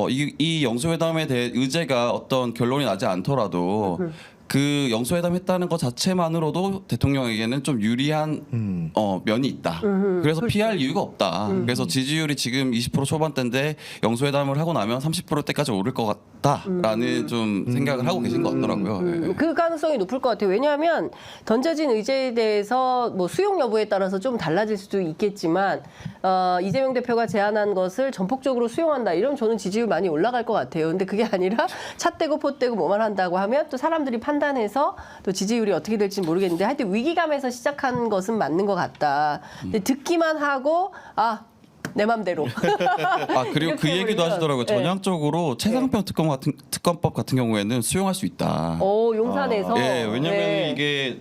이 영수회담에 대해 의제가 어떤 결론이 나지 않더라도 그 영수회담 했다는 것 자체만으로도 대통령에게는 좀 유리한 면이 있다. 그래서 피할 이유가 없다. 그래서 지지율이 지금 20% 초반대인데 영수회담을 하고 나면 30%대까지 오를 것 같다라는 좀 생각을 하고 계신 것 같더라고요. 네. 그 가능성이 높을 것 같아요. 왜냐하면 던져진 의제에 대해서 뭐 수용 여부에 따라서 좀 달라질 수도 있겠지만 이재명 대표가 제안한 것을 전폭적으로 수용한다. 이러면 저는 지지율 많이 올라갈 것 같아요. 근데 그게 아니라 차 떼고 포 떼고 뭐만 한다고 하면 또 사람들이 판단해서 또 지지율이 어떻게 될지 모르겠는데 하여튼 위기감에서 시작한 것은 맞는 것 같다. 근데 듣기만 하고 내 맘대로. 그리고 그 이렇게 얘기도 보면, 하시더라고요. 네. 전향적으로 최상병 특검법 같은 경우에는 수용할 수 있다. 용산에서. 예, 왜냐면 네. 이게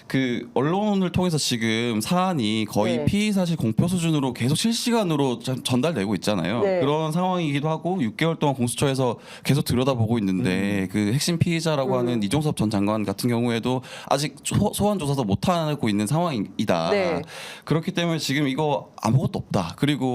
그 언론을 통해서 지금 사안이 거의 네. 피의 사실 공표 수준으로 계속 실시간으로 전달되고 있잖아요. 네. 그런 상황이기도 하고 6개월 동안 공수처에서 계속 들여다보고 있는데 그 핵심 피의자라고 하는 이종섭 전 장관 같은 경우에도 아직 소환 조사도 못 하고 있는 상황이다. 네. 그렇기 때문에 지금 이거 아무것도 없다. 그리고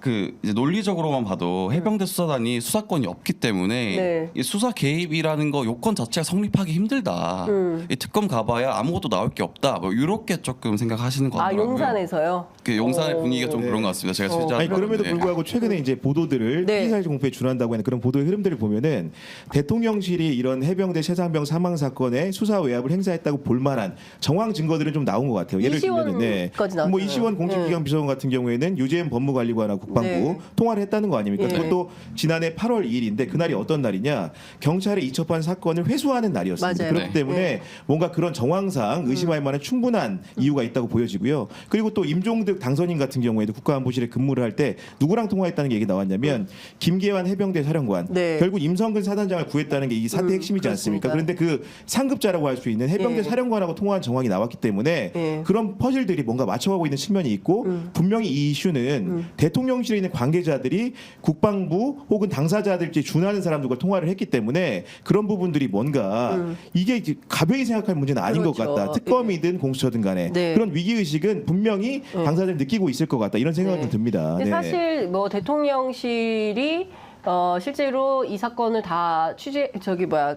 그 이제 논리적으로만 봐도 해병대 수사단이 수사권이 없기 때문에 네. 이 수사 개입이라는 거 요건 자체가 성립하기 힘들다. 이 특검 가봐야 아무것도 나올 게 없다. 뭐 이렇게 조금 생각하시는 것 아, 같더라고요. 용산에서요? 그 용산의 분위기가 좀 네. 그런 것 같습니다. 제가 취재한 아니 그럼에도 불구하고 최근에 이제 보도들을 네. 피의사실 공표에 준한다고 하는 그런 보도의 흐름들을 보면은 대통령실이 이런 해병대 최상병 사망 사건에 수사 외압을 행사했다고 볼 만한 정황 증거들은 좀 나온 것 같아요. 예를 들면 이시원까지 나왔잖아요. 뭐 이시원 공직기강 비서관 같은 경우에는 유재현 법무관리관하고 국방부 네. 통화를 했다는 거 아닙니까? 예. 그것도 지난해 8월 2일인데 그날이 어떤 날이냐? 경찰에 이첩한 사건을 회수하는 날이었습니다. 맞아요. 그렇기 네. 때문에 뭔가 그런 정황상 의심할 만한 충분한 이유가 있다고 보여지고요. 그리고 또 임종득 당선인 같은 경우에도 국가안보실에 근무를 할 때 누구랑 통화했다는 게 얘기 나왔냐면 김계환 해병대 사령관. 네. 결국 임성근 사단장을 구했다는 게 이 사태 핵심이지 않습니까? 그렇습니다. 그런데 그 상급자라고 할 수 있는 해병대 예. 사령관하고 통화한 정황이 나왔기 때문에 예. 그런 퍼즐들이 뭔가 맞춰가고 있는 측면이 있고 분명히 이 이슈는 대통령실에 있는 관계자들이 국방부 혹은 당사자들끼리 준하는 사람들과 통화를 했기 때문에 그런 부분들이 뭔가 이게 가벼이 생각할 문제는 아닌 것 그렇죠. 같다. 특검이든 공수처든 간에 네. 그런 위기의식은 분명히 당사자들이 느끼고 있을 것 같다. 이런 생각이 좀 듭니다. 근데 네. 사실 뭐 대통령실이 실제로 이 사건을 다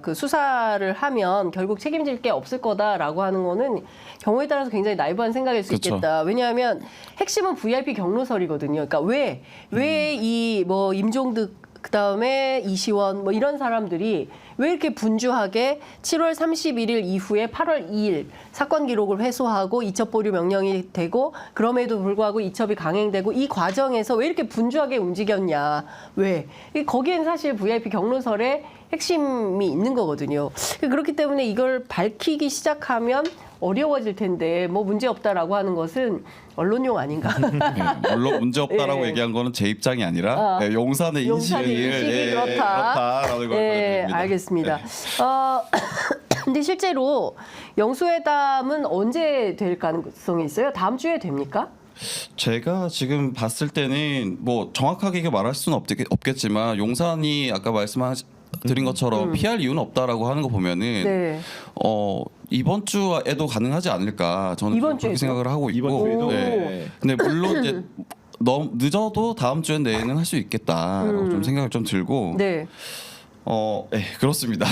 그 수사를 하면 결국 책임질 게 없을 거다라고 하는 거는 경우에 따라서 굉장히 나이브한 생각일 수 그렇죠. 있겠다. 왜냐하면 핵심은 VIP 경로설이거든요. 그러니까 왜 이 뭐 임종득 그다음에 이시원 뭐 이런 사람들이 왜 이렇게 분주하게 7월 31일 이후에 8월 2일 사건 기록을 회수하고 이첩 보류 명령이 되고 그럼에도 불구하고 이첩이 강행되고 이 과정에서 왜 이렇게 분주하게 움직였냐. 왜? 거기엔 사실 VIP 경로설의 핵심이 있는 거거든요. 그렇기 때문에 이걸 밝히기 시작하면 어려워질 텐데 뭐 문제 없다라고 하는 것은 언론용 아닌가? 네, 물론 문제 없다라고 예. 얘기한 거는 제 입장이 아니라 네, 용산의 인식을 용산의 인식이 그렇다라는 걸 네, 보여드립니다. 알겠습니다. 근데 실제로 영수회담은 언제 될 가능성이 있어요? 다음 주에 됩니까? 제가 지금 봤을 때는 뭐 정확하게 이게 말할 수는 없겠지만 용산이 아까 말씀드린 것처럼 피할 이유는 없다라고 하는 거 보면은 네. 이번 주에도 가능하지 않을까 저는 이번 그렇게 주에도? 생각을 하고 있고. 이번 주에도 네. 근데 물론 이제 너무 늦어도 다음 주엔 내에는 할 수 있겠다라고 좀 생각을 좀 들고. 네. 네, 그렇습니다.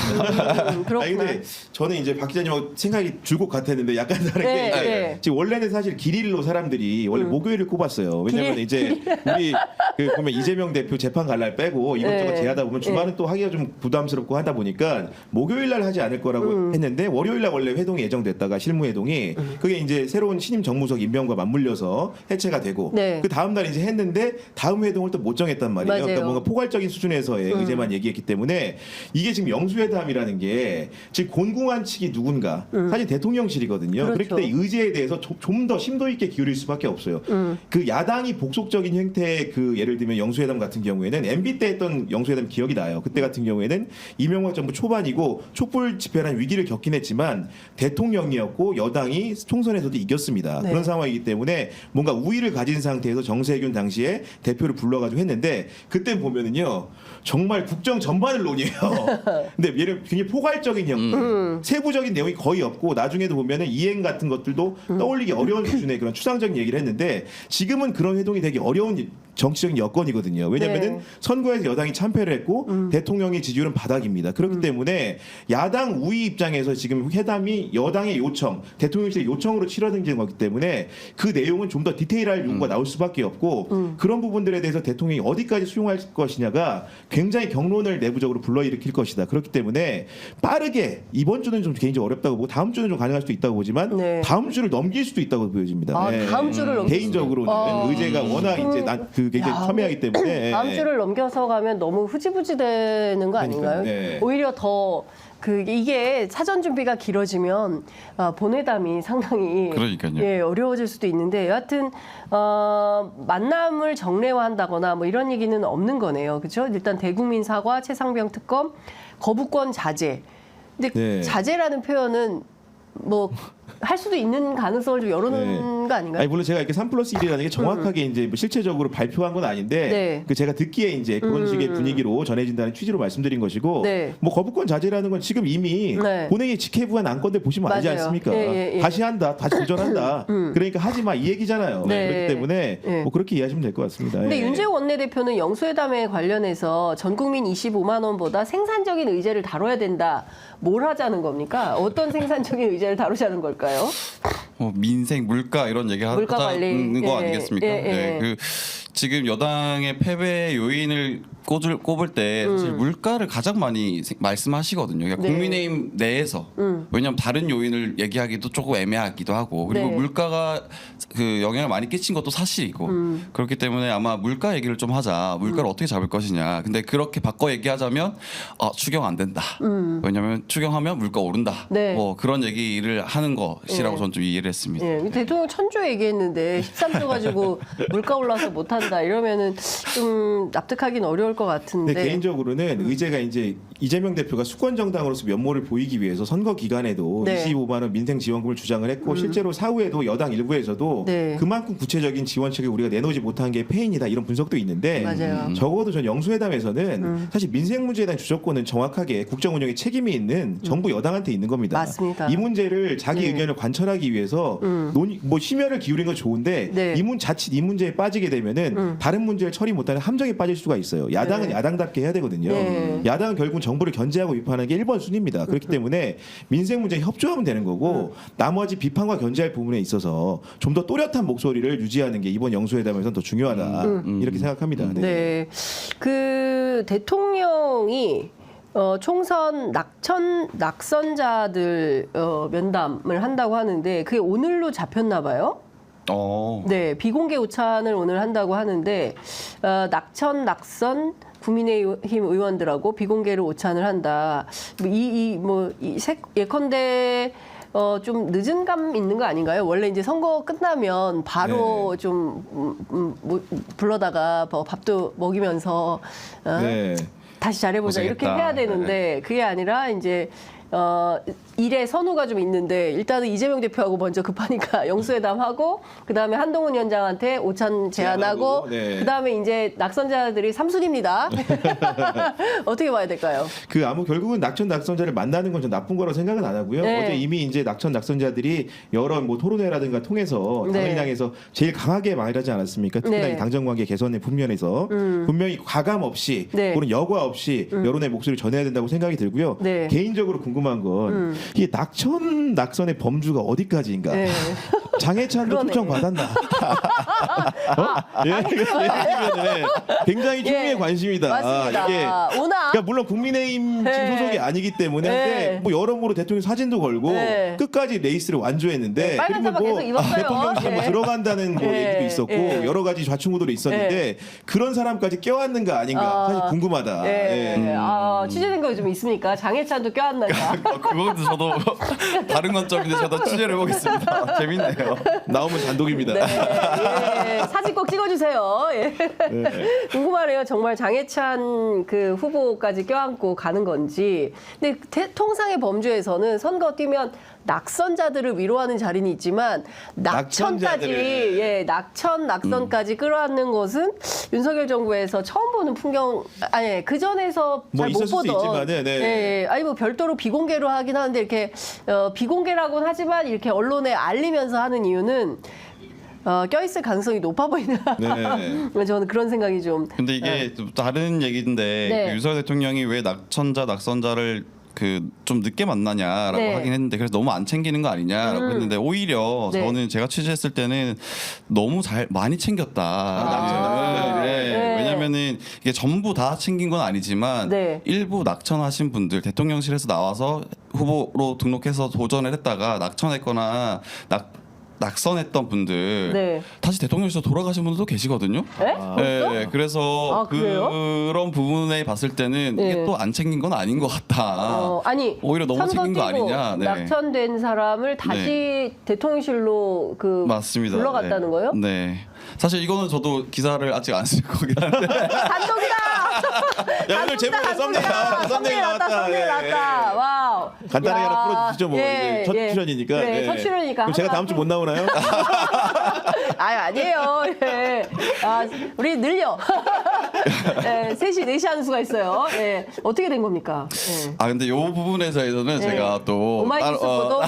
그렇구나. 아니 근데 저는 이제 박 기자님하고 생각이 줄곧 같았는데 약간 다른 네, 게 네. 지금 원래는 사실 길일로 사람들이 원래 목요일을 꼽았어요. 왜냐면 이제 우리 그 보면 이재명 대표 재판 갈 날 빼고 이것저것 네. 제하다 보면 주말은 또 하기가 좀 부담스럽고 하다 보니까 목요일 날 하지 않을 거라고 했는데 월요일 날 원래 회동이 예정됐다가 실무 회동이 그게 이제 새로운 신임 정무석 임명과 맞물려서 해체가 되고 네. 그 다음 날 이제 했는데 다음 회동을 또 못 정했단 말이에요. 맞아요. 그러니까 뭔가 포괄적인 수준에서의 의제만 얘기했기 때문에 이게 지금 영수회담이라는 게 지금 곤궁한 측이 누군가 사실 대통령실이거든요. 그렇죠. 그렇기 때문에 의제에 대해서 좀 더 심도 있게 기울일 수밖에 없어요. 그 야당이 복속적인 형태의 그 예를 들면 영수회담 같은 경우에는 MB 때 했던 영수회담 기억이 나요. 그때 같은 경우에는 이명박 정부 초반이고 촛불 집회라는 위기를 겪긴 했지만 대통령이었고 여당이 총선에서도 이겼습니다. 네. 그런 상황이기 때문에 뭔가 우위를 가진 상태에서 정세균 당시에 대표를 불러가지고 했는데 그때 보면은요 정말 국정 전반을 논의해요. 근데 얘는 굉장히 포괄적인 형태, 세부적인 내용이 거의 없고 나중에도 보면은 이행 같은 것들도 떠올리기 어려운 수준의 그런 추상적인 얘기를 했는데 지금은 그런 회동이 되게 어려운 정치적인 여건이거든요. 왜냐하면은 네. 선거에서 여당이 참패를 했고 대통령의 지지율은 바닥입니다. 그렇기 때문에 야당 우위 입장에서 지금 회담이 여당의 요청, 대통령실의 요청으로 치러진 거기 때문에 그 내용은 좀 더 디테일할 요구가 나올 수밖에 없고 그런 부분들에 대해서 대통령이 어디까지 수용할 것이냐가 굉장히 경론을 내부적으로 불러일으킬 것이다. 그렇기 때문에 빠르게 이번 주는 좀 개인적으로 어렵다고 보고 다음 주는 좀 가능할 수도 있다고 보지만 네. 다음 주를 넘길 수도 있다고 보여집니다. 아, 네. 다음 주를 넘길 개인적으로는 의제가 워낙 이제 그 굉장히 야, 첨예하기 때문에 다음 주를 넘겨서 가면 너무 흐지부지 되는 거 아닌가요? 네. 오히려 더 이게 사전 준비가 길어지면 본회담이 상당히 그러니까요. 예, 어려워질 수도 있는데 여하튼 만남을 정례화한다거나 뭐 이런 얘기는 없는 거네요. 그렇죠? 일단 대국민 사과, 최상병 특검, 거부권 자제. 근데 네. 자제라는 표현은 뭐 할 수도 있는 가능성을 좀 열어놓은 거 아닌가요? 아니 물론 제가 이렇게 3+1이라는 게 정확하게 이제 뭐 실체적으로 발표한 건 아닌데 네. 그 제가 듣기에 이제 그런 식의 분위기로 전해진다는 취지로 말씀드린 것이고 네. 뭐 거부권 자제라는 건 지금 이미 네. 본회의 직회부한 안건들 보시면 알지 맞아요. 않습니까? 예. 다시 한다, 다시 도전한다. 그러니까 하지 마 이 얘기잖아요. 네. 그렇기 때문에 예. 뭐 그렇게 이해하시면 될 것 같습니다. 근데 예. 윤재호 원내대표는 영수회담에 관련해서 전 국민 25만 원보다 생산적인 의제를 다뤄야 된다. 뭘 하자는 겁니까? 어떤 생산적인 의제를 다루자는 걸까요? 걸까요? 민생, 물가 이런 얘기 물가 관리. 하는 거 예, 아니겠습니까? 예, 예. 네, 지금 여당의 패배 요인을 꼽을 때 사실 물가를 가장 많이 말씀하시거든요. 그러니까 네. 국민의힘 내에서 왜냐하면 다른 요인을 얘기하기도 조금 애매하기도 하고 그리고 네. 물가가 그 영향을 많이 끼친 것도 사실이고 그렇기 때문에 아마 물가 얘기를 좀 하자. 물가를 어떻게 잡을 것이냐. 근데 그렇게 바꿔 얘기하자면 추경 안 된다. 왜냐하면 추경하면 물가 오른다. 네. 뭐 그런 얘기를 하는 것이라고 네. 저는 좀 이해를 했습니다. 예, 대통령 천조 얘기했는데 13조 가지고 물가 올라서 못한다 이러면은 좀 납득하기는 어려울 것 같은데. 근데 개인적으로는 의제가 이제 이재명 대표가 수권 정당으로서 면모를 보이기 위해서 선거 기간에도 네. 25만 원 민생 지원금을 주장을 했고 실제로 사후에도 여당 일부에서도 네. 그만큼 구체적인 지원책을 우리가 내놓지 못한 게 패인이다 이런 분석도 있는데 맞아요. 적어도 전 영수회담에서는 사실 민생 문제에 대한 주도권은 정확하게 국정 운영에 책임이 있는 정부 여당한테 있는 겁니다. 맞습니다. 이 문제를 자기 네. 의견을 관철하기 위해서 심혈을 기울인 건 좋은데 네. 자칫 이 문제에 빠지게 되면은 다른 문제를 처리 못하는 함정에 빠질 수가 있어요. 야당은 네. 야당답게 해야 되거든요. 네. 야당은 결국 정부를 견제하고 비판하는 게 1번 순위입니다. 그렇기 때문에 민생 문제에 협조하면 되는 거고 나머지 비판과 견제할 부분에 있어서 좀 더 또렷한 목소리를 유지하는 게 이번 영수회담에서는 더 중요하다. 이렇게 생각합니다. 네. 네, 그 대통령이 총선 낙선자들 면담을 한다고 하는데 그게 오늘로 잡혔나 봐요. 네, 비공개 오찬을 오늘 한다고 하는데 낙선 국민의힘 의원들하고 비공개로 오찬을 한다. 예컨대 좀 늦은 감 있는 거 아닌가요? 원래 이제 선거 끝나면 바로 좀 불러다가 밥도 먹이면서 네. 다시 잘해보자 이렇게 고생했다. 해야 되는데 그게 아니라 이제 일의 선호가 좀 있는데 일단은 이재명 대표하고 먼저 급하니까 영수회담하고 그다음에 한동훈 위원장한테 오찬 제안하고 네. 그다음에 이제 낙선자들이 삼순입니다. 어떻게 봐야 될까요? 결국은 낙선자를 만나는 건 좀 나쁜 거라고 생각은 안 하고요. 네. 어제 이미 이제 낙선자들이 여러 토론회라든가 통해서 당을 네. 향해서 제일 강하게 말하지 않았습니까? 특히나 네. 이 당정관계 개선의 국면에서 분명히 과감 없이 네. 또는 여과 없이 여론의 목소리를 전해야 된다고 생각이 들고요. 네. 개인적으로 궁금한 건 이게 낙선의 범주가 어디까지인가? 네. 장해찬도 그러네. 초청 받았나? 굉장히 충분히 예. 관심이다. 맞습니다. 이게 오나 그러니까 물론 국민의힘 네. 소속이 아니기 때문에 네. 근데 뭐 여러모로 대통령 사진도 걸고 네. 끝까지 레이스를 완주했는데 네, 빨간 그리고 사바 계속 입었어요. 대통령실에 네. 들어간다는 네. 얘기도 있었고 네. 여러 가지 좌충우돌이 있었는데 그런 사람까지 껴안는가 아닌가 사실 궁금하다. 예. 예. 취재된 거 좀 있습니까? 장해찬도 껴안는가? 그것도 저도 다른 관점인데 저도 취재를 해보겠습니다. 재밌네요. 나오면 단독입니다. 네, 예. 사진 꼭 찍어주세요. 예. 궁금하네요. 정말 장해찬 그 후보까지 껴안고 가는 건지. 근데 통상의 범주에서는 선거 뛰면 낙선자들을 위로하는 자리는 있지만 낙선까지 끌어안는 것은 윤석열 정부에서 처음 보는 풍경. 아니 그 전에서 뭐 잘 못 있었을 수 보던. 있지만은, 네. 예, 아니 뭐 별도로 비공개로 하긴 하는데 이렇게 비공개라고는 하지만 이렇게 언론에 알리면서 하는 이유는. 껴있을 가능성이 높아 보이는. 네. 저는 그런 생각이 좀. 근데 이게 좀 다른 얘기인데 네. 그 윤석열 대통령이 왜 낙선자를 좀 늦게 만나냐라고 네. 하긴 했는데 그래서 너무 안 챙기는 거 아니냐라고 했는데 오히려 네. 저는 제가 취재했을 때는 너무 많이 챙겼다. 네. 왜냐면은 이게 전부 다 챙긴 건 아니지만 네. 일부 낙천하신 분들 대통령실에서 나와서 후보로 등록해서 도전을 했다가 낙천했거나 낙선했던 분들 네. 다시 대통령실로 돌아가신 분들도 계시거든요. 네? 네, 그래서 그래요? 그런 부분에 봤을 때는 네. 이게 또 안 챙긴 건 아닌 것 같다. 아니 오히려 너무 선거 챙긴 거 뛰고 아니냐. 네. 낙천된 사람을 다시 대통령실로 맞습니다. 불러갔다는 네. 거예요? 네. 사실 이거는 저도 기사를 아직 안 쓸 거긴 한데 단독이다. 야, 오늘 제목에 썸네일 나왔다. 썸네일 나왔다. 예. 와우. 간단하게 야, 하나 풀어주시죠. 뭐 예, 첫 예. 출연이니까. 그래, 네. 첫 출연이니까. 그럼 제가 하나 다음 주 못 나오나요? 아니에요. 예. 우리 늘려. 예, 3시, 4시 하는 수가 있어요. 예. 어떻게 된 겁니까? 예. 근데 요 부분에서는 제가 또 오마이뉴스 보도.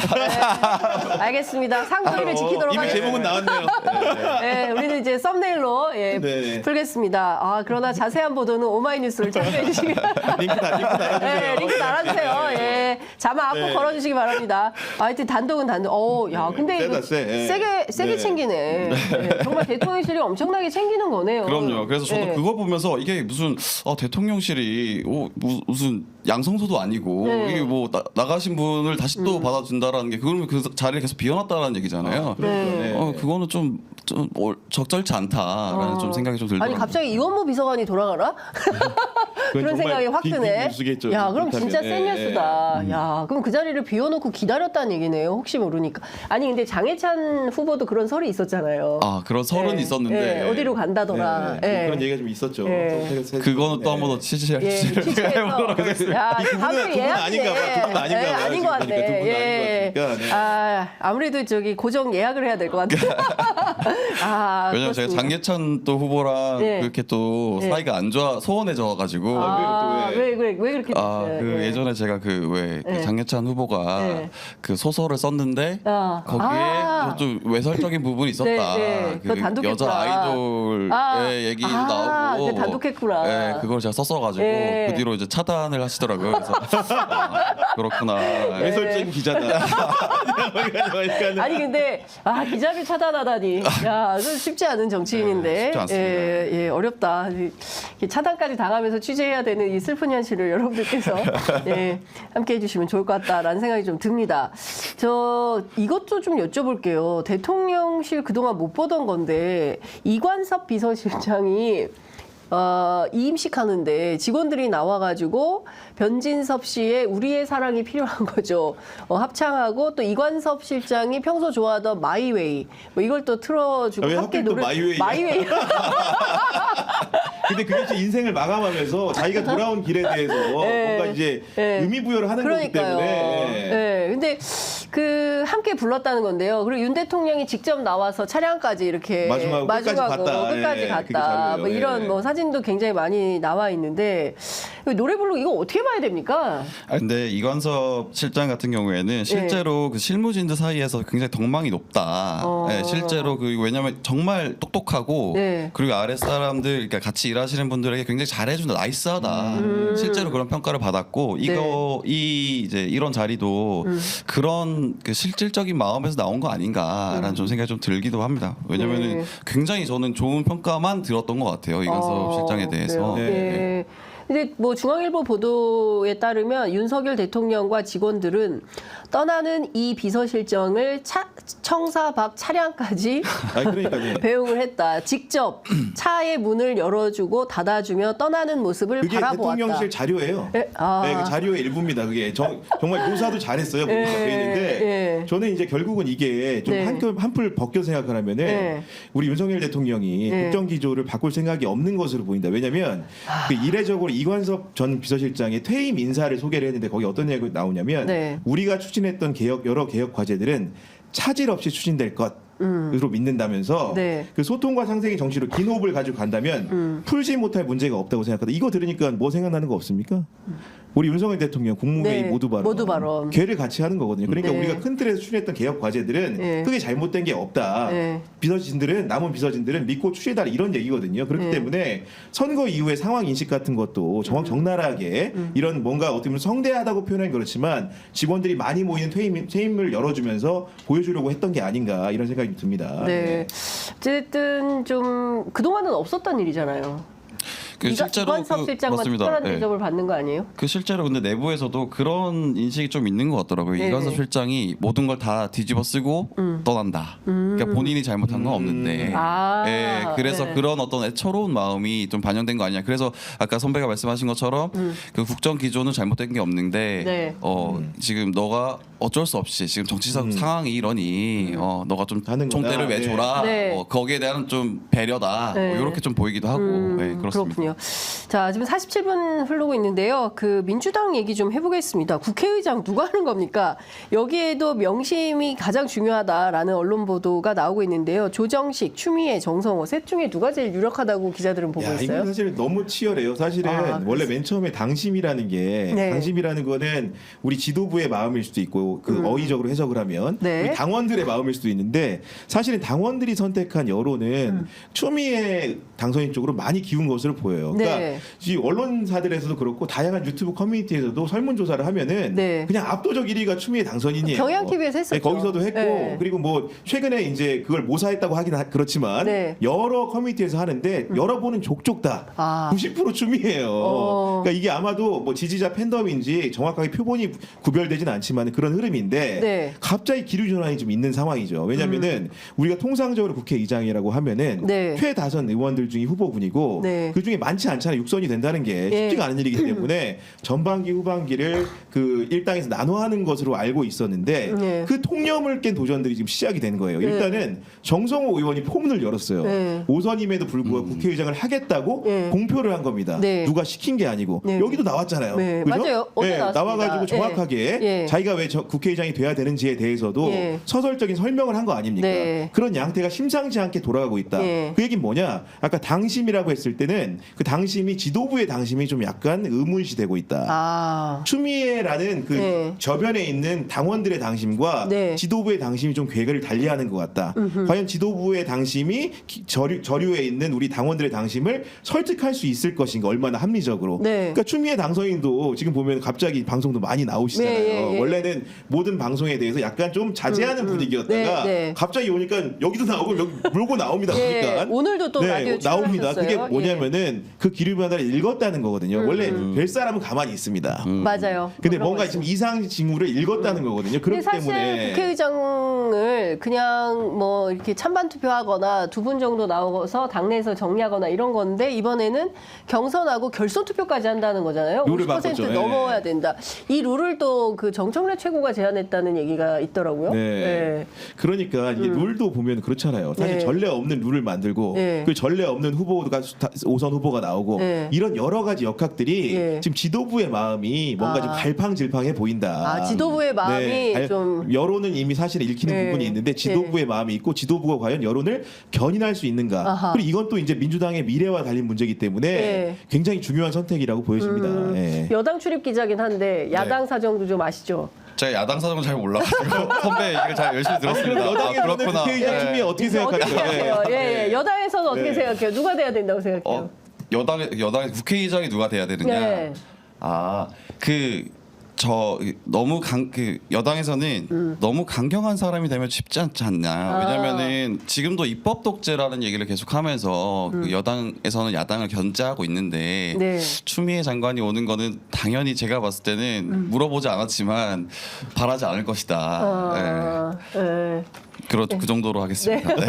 알겠습니다. 상도리를 지키도록 이미 하겠습니다. 제목은 나왔네요. 네, 우리는 이제 썸네일로 네네. 풀겠습니다. 그러나 자세한 보도는 오마이뉴스를 참고해 주시기 바랍니다. 링크 달아주세요. 네, 링크 달아주세요. 예, 자막 꼭 걸어주시기 바랍니다. 하여튼 단독은 단독. 야, 근데 이거 세다, 세. 세게 네. 챙기네. 예, 정말 대통령실이 엄청나게 챙기는 거네요. 그럼요. 그래서 저도 예. 그거 보면서 이게 무슨 대통령실이 무슨 양성소도 아니고 네. 이게 뭐 나가신 분을 다시 또 받아준다라는 게 그러면 그 자리를 계속 비워놨다라는 얘기잖아요. 네. 그거는 좀 적절치 않다라는 좀 생각이 좀 들더라고요. 아니 갑자기 이원모 비서관이 돌아가나? 그런 정말 생각이 확 드네. 빅 뉴스겠죠, 야, 그럼 그렇다면. 진짜 센 뉴스다. 야, 그럼 그 자리를 비워놓고 기다렸다는 얘기네요. 혹시 모르니까. 아니 근데 장해찬 후보도 그런 설이 있었잖아요. 그런 설은 예, 있었는데 예, 어디로 간다더라. 네, 예. 그런 얘기가 좀 있었죠. 예. 그거는 또 한 번 더 취재를 해보도록 하겠습니다. 야, 이 부분은 아닌가 봐. 그건 아닌가 봐요. 아닌 것 같네. 지금 보니까 그건 아닌 것 같으니까. 네. 아무래도 저기 고정 예약을 해야 될 것 같아. 왜냐면 제가 그렇습니다. 장예찬 또 후보랑 네. 그렇게 또 네. 사이가 안 좋아 소원해져가지고 왜 그렇게 됐어요? 그 예. 예전에 제가 그 네. 장예찬 후보가 네. 그 소설을 썼는데 거기에 좀 외설적인 부분이 있었다. 네. 그거 그 단독했구나. 여자 아이돌의 얘기도 나오고. 그거 단독했구나. 네, 그걸 제가 썼어가지고 네. 그 뒤로 이제 차단을 하시더라고요. 그래서 그렇구나. 외설적인 기자다. 아니 근데 기자를 차단하다니 야 쉽지 않은 정치인인데 쉽지 않습니다. 예, 어렵다. 이 차단까지 당하면서 취재해야 되는 이 슬픈 현실을 여러분들께서 함께해 주시면 좋을 것 같다라는 생각이 좀 듭니다. 저 이것도 좀 여쭤볼게요. 대통령실 그동안 못 보던 건데 이관섭 비서실장이 이임식 하는데 직원들이 나와가지고 변진섭 씨의 우리의 사랑이 필요한 거죠. 합창하고 또 이관섭 실장이 평소 좋아하던 마이웨이 뭐 이걸 또 틀어주고 왜 함께 하필 또 노래 마이웨이? 근데 그게 이제 인생을 마감하면서 자기가 돌아온 길에 대해서 뭔가 이제 의미 부여를 하는 거기 그러니까요. 때문에. 네, 근데 그 함께 불렀다는 건데요. 그리고 윤 대통령이 직접 나와서 차량까지 이렇게 마중하고 끝까지 갔다. 끝까지 예, 갔다. 그게 잘 뭐 보여요. 이런 예. 뭐 사진도 굉장히 많이 나와 있는데 노래 부르고 이거 어떻게 봐야 됩니까? 근데 이관섭 실장 같은 경우에는 실제로 그 실무진들 사이에서 굉장히 덕망이 높다. 네, 실제로 왜냐하면 정말 똑똑하고 네. 그리고 아랫 사람들 그러니까 같이 일하시는 분들에게 굉장히 잘해준다, 나이스하다. 실제로 그런 평가를 받았고 이제 이런 자리도 그런 그 실질적인 마음에서 나온 거 아닌가라는 좀 생각이 좀 들기도 합니다. 왜냐면은 굉장히 저는 좋은 평가만 들었던 것 같아요. 이관섭 실장에 대해서. 그래요? 네. 네. 근데 뭐 중앙일보 보도에 따르면 윤석열 대통령과 직원들은 떠나는 이 비서실장을 청사 밖 차량까지 그러니까요. 배웅을 했다. 직접 차의 문을 열어주고 닫아주며 떠나는 모습을 그게 바라보았다. 대통령실 자료예요. 네, 그 자료의 일부입니다. 그게 정말 묘사도 잘했어요. 돼 있는데 저는 이제 결국은 이게 좀 한풀 벗겨 생각하면은 우리 윤석열 대통령이 국정기조를 바꿀 생각이 없는 것으로 보인다. 왜냐하면 그 이례적으로 이관섭 전 비서실장의 퇴임 인사를 소개를 했는데 거기 어떤 얘기가 나오냐면 우리가 추진했던 여러 개혁 과제들은 차질 없이 추진될 것으로 믿는다면서 그 소통과 상생의 정치로 긴 호흡을 가지고 간다면 풀지 못할 문제가 없다고 생각하다. 이거 들으니까 뭐 생각나는 거 없습니까? 우리 윤석열 대통령 국무회의 모두 발언 걔를 같이 하는 거거든요. 그러니까 우리가 큰 틀에서 추진했던 개혁 과제들은 크게 잘못된 게 없다. 남은 비서진들은 믿고 추진하라 이런 얘기거든요. 그렇기 때문에 선거 이후의 상황 인식 같은 것도 적나라하게 이런 뭔가 어떻게 보면 성대하다고 표현하긴 그렇지만 직원들이 많이 모이는 퇴임을 열어주면서 보여주려고 했던 게 아닌가 이런 생각이 듭니다. 어쨌든 좀 그동안은 없었던 일이잖아요. 실제로 이관섭 실장만 특별한 대접을 받는 거 아니에요? 그 실제로 근데 내부에서도 그런 인식이 좀 있는 것 같더라고요. 이관섭 실장이 모든 걸 다 뒤집어 쓰고 떠난다. 그러니까 본인이 잘못한 건 없는데. 그래서 그런 어떤 애처로운 마음이 좀 반영된 거 아니냐. 그래서 아까 선배가 말씀하신 것처럼 그 국정 기조는 잘못된 게 없는데 지금 너가 어쩔 수 없이 지금 정치적 상황이 이러니 너가 좀 총대를 왜 줘라. 거기에 대한 좀 배려다. 이렇게 좀 보이기도 하고 그렇습니다. 그렇군요. 그렇군요. 자, 지금 47분 흐르고 있는데요. 그 민주당 얘기 좀 해보겠습니다. 국회의장 누가 하는 겁니까? 여기에도 명심이 가장 중요하다라는 언론 보도가 나오고 있는데요. 조정식, 추미애, 정성호 셋 중에 누가 제일 유력하다고 기자들은 보고 야, 있어요? 이건 사실 너무 치열해요. 사실은 원래 맨 처음에 당심이라는 게 네. 당심이라는 거는 우리 지도부의 마음일 수도 있고 그 어의적으로 해석을 하면 네. 우리 당원들의 마음일 수도 있는데 사실은 당원들이 선택한 여론은 추미애 당선인 쪽으로 많이 기운 것으로 보여요. 그러니까 네. 이 언론사들에서도 그렇고 다양한 유튜브 커뮤니티에서도 설문조사를 하면은 네. 그냥 압도적 1위가 추미애 당선인이에요. 경향 TV에서 했었죠. 네, 거기서도 했고 네. 그리고 뭐 최근에 이제 그걸 모사했다고 하긴 그렇지만 네. 여러 커뮤니티에서 하는데 열어보는 족족 다 아. 90% 춤이에요. 그러니까 이게 아마도 뭐 지지자 팬덤인지 정확하게 표본이 구별되진 않지만 그런 흐름인데 네. 갑자기 기류 전환이 좀 있는 상황이죠. 왜냐하면은 우리가 통상적으로 국회의장이라고 하면은 네. 최다선 의원들 중에 후보군이고 네. 그 중에 많지 않잖아요. 육선이 된다는 게 예. 쉽지가 않은 일이기 때문에 전반기 후반기를 그 일당에서 나눠하는 것으로 알고 있었는데 네. 그 통념을 깬 도전들이 지금 시작이 되는 거예요. 일단은 정성호 의원이 포문을 열었어요. 네. 5선임에도 불구하고 국회의장을 하겠다고 네. 공표를 한 겁니다. 네. 누가 시킨 게 아니고 네. 여기도 나왔잖아요. 네, 그죠? 맞아요. 어제 나왔습니다. 나와가지고 정확하게 예. 자기가 왜 국회의장이 돼야 되는지에 대해서도 예. 서설적인 설명을 한 거 아닙니까? 네. 그런 양태가 심상치 않게 돌아가고 있다. 예. 그 얘기는 뭐냐? 아까 당심이라고 했을 때는 그 당심이 지도부의 당심이 좀 약간 의문시되고 있다. 아. 추미애라는 그 네. 저변에 있는 당원들의 당심과 네. 지도부의 당심이 좀 궤를 달리하는 것 같다. 과연 지도부의 당심이 저류에 있는 우리 당원들의 당심을 설득할 수 있을 것인가? 얼마나 합리적으로. 네. 그러니까 추미애 당선인도 지금 보면 갑자기 방송도 많이 나오시잖아요. 네, 예, 예. 원래는 모든 방송에 대해서 약간 좀 자제하는 분위기였다가 네, 네. 갑자기 오니까 여기도 나오고 여기 물고 나옵니다. 예, 그러니까 오늘도 또 라디오 나옵니다. 그게 출연하셨어요. 뭐냐면은 그 기류 변화를 읽었다는 거거든요. 원래 될 사람은 가만히 있습니다. 맞아요. 근데 그런 뭔가 거 지금 이상 징후를 읽었다는 거거든요. 근데 그렇기 사실 때문에 국회의장을 그냥 뭐 이렇게 찬반 투표하거나 두 분 정도 나와서 당내에서 정리하거나 이런 건데 이번에는 경선하고 결선 투표까지 한다는 거잖아요. 룰을 50% 바꿨죠. 예. 넘어야 된다. 이 룰을 또 그 정청래 최고가 제안했다는 얘기가 있더라고요. 네. 네. 그러니까 이게 룰도 보면 그렇잖아요. 사실 네. 전례 없는 룰을 만들고 네. 그 전례 없는 후보가 5선 후보가 나오고 네. 이런 여러 가지 역학들이 네. 지금 지도부의 마음이 뭔가 좀 갈팡질팡해 보인다. 아, 지도부의 마음이 좀 여론은 이미 사실 읽히는 네. 부분이 있는데 지도부의 마음이 있고 지도부가 과연 여론을 견인할 수 있는가. 아하. 그리고 이건 또 이제 민주당의 미래와 달린 문제이기 때문에 네. 굉장히 중요한 선택이라고 보여집니다. 예. 여당 출입 기자긴 한데 야당 사정도 좀 아시죠? 제가 야당 사정은 잘 몰라가지고 선배 얘기를 잘 열심히 들었습니다. 여당에서는 국회의장 네. 추미애 어떻게 어떻게 생각하세요? 생각해요? 예, 예. 여당에서는 어떻게 네. 생각해요? 누가 돼야 된다고 생각해요? 여당의 국회의장이 누가 돼야 되느냐? 네. 너무 여당에서는 너무 강경한 사람이 되면 쉽지 않지 않나. 왜냐면은 지금도 입법 독재라는 얘기를 계속하면서 그 여당에서는 야당을 견제하고 있는데 네. 추미애 장관이 오는 거는 당연히 제가 봤을 때는 물어보지 않았지만 바라지 않을 것이다. 네. 그 정도로 하겠습니다. 네.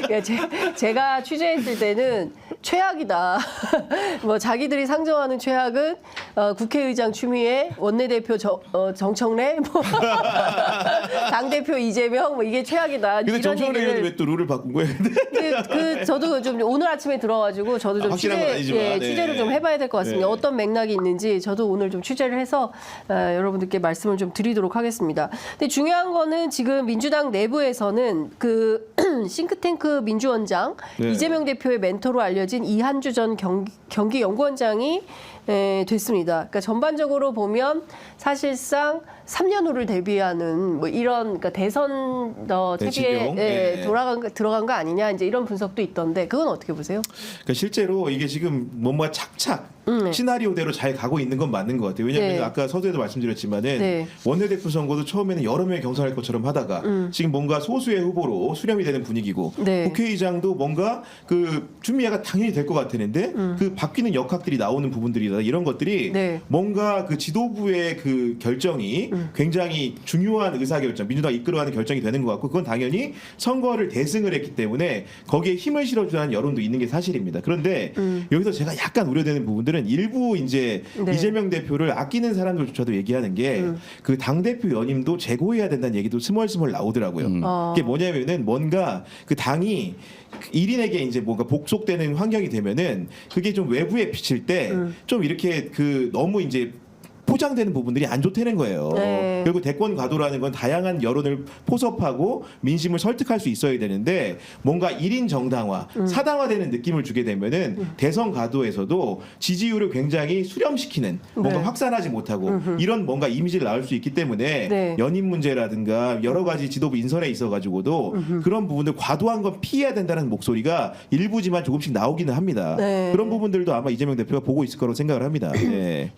예, 제가 취재했을 때는 최악이다. 뭐 자기들이 상정하는 최악은 국회의장 추미애, 원내대표 정청래, 뭐 당대표 이재명, 뭐 이게 최악이다. 근데 이런 정청래 의원이 얘기를 왜 또 룰을 바꾼 거예요? 저도 좀 오늘 아침에 들어가지고 저도 좀 확실한 건 아니지만, 네. 취재를 좀 해봐야 될 것 같습니다. 네. 어떤 맥락이 있는지 저도 오늘 좀 취재를 해서 여러분들께 말씀을 좀 드리도록 하겠습니다. 근데 중요한 거는 지금 민주당 내부에서는 그 싱크탱크 민주원장 네. 이재명 대표의 멘토로 알려진 이한주 전 경기연구원장이 됐습니다. 그러니까 전반적으로 보면 사실상 3년 후를 대비하는 뭐 이런 그러니까 대선 대치경? 대비에 네. 들어간 거 아니냐 이제 이런 분석도 있던데 그건 어떻게 보세요? 그러니까 실제로 이게 지금 뭔가 착착 시나리오대로 잘 가고 있는 건 맞는 것 같아요. 왜냐하면 네. 아까 서두에도 말씀드렸지만은 네. 원내대표 선거도 처음에는 여러 명이 경선할 것처럼 하다가 지금 뭔가 소수의 후보로 수렴이 되는 분위기고 네. 국회의장도 뭔가 그 추미애가 당연히 될 것 같았는데 그 바뀌는 역학들이 나오는 부분들이다 이런 것들이 네. 뭔가 그 지도부의 그 결정이 굉장히 중요한 의사결정, 민주당 이끌어가는 결정이 되는 것 같고 그건 당연히 선거를 대승을 했기 때문에 거기에 힘을 실어주는 여론도 있는 게 사실입니다. 그런데 여기서 제가 약간 우려되는 부분들은 일부 이제 네. 이재명 대표를 아끼는 사람들조차도 얘기하는 게 그 당대표 연임도 재고해야 된다는 얘기도 스멀스멀 나오더라고요. 그게 뭐냐면은 뭔가 그 당이 1인에게 이제 뭔가 복속되는 환경이 되면은 그게 좀 외부에 비칠 때 좀 이렇게 그 너무 이제 포장되는 부분들이 안 좋다는 거예요. 네. 그리고 대권 가도라는 건 다양한 여론을 포섭하고 민심을 설득할 수 있어야 되는데 뭔가 1인 정당화, 사당화되는 느낌을 주게 되면은 대선 가도에서도 지지율을 굉장히 수렴시키는 뭔가 네. 확산하지 못하고 이런 뭔가 이미지를 낳을 수 있기 때문에 네. 연임 문제라든가 여러 가지 지도부 인선에 있어가지고도 그런 부분들 과도한 건 피해야 된다는 목소리가 일부지만 조금씩 나오기는 합니다. 네. 그런 부분들도 아마 이재명 대표가 보고 있을 거라고 생각을 합니다. 네.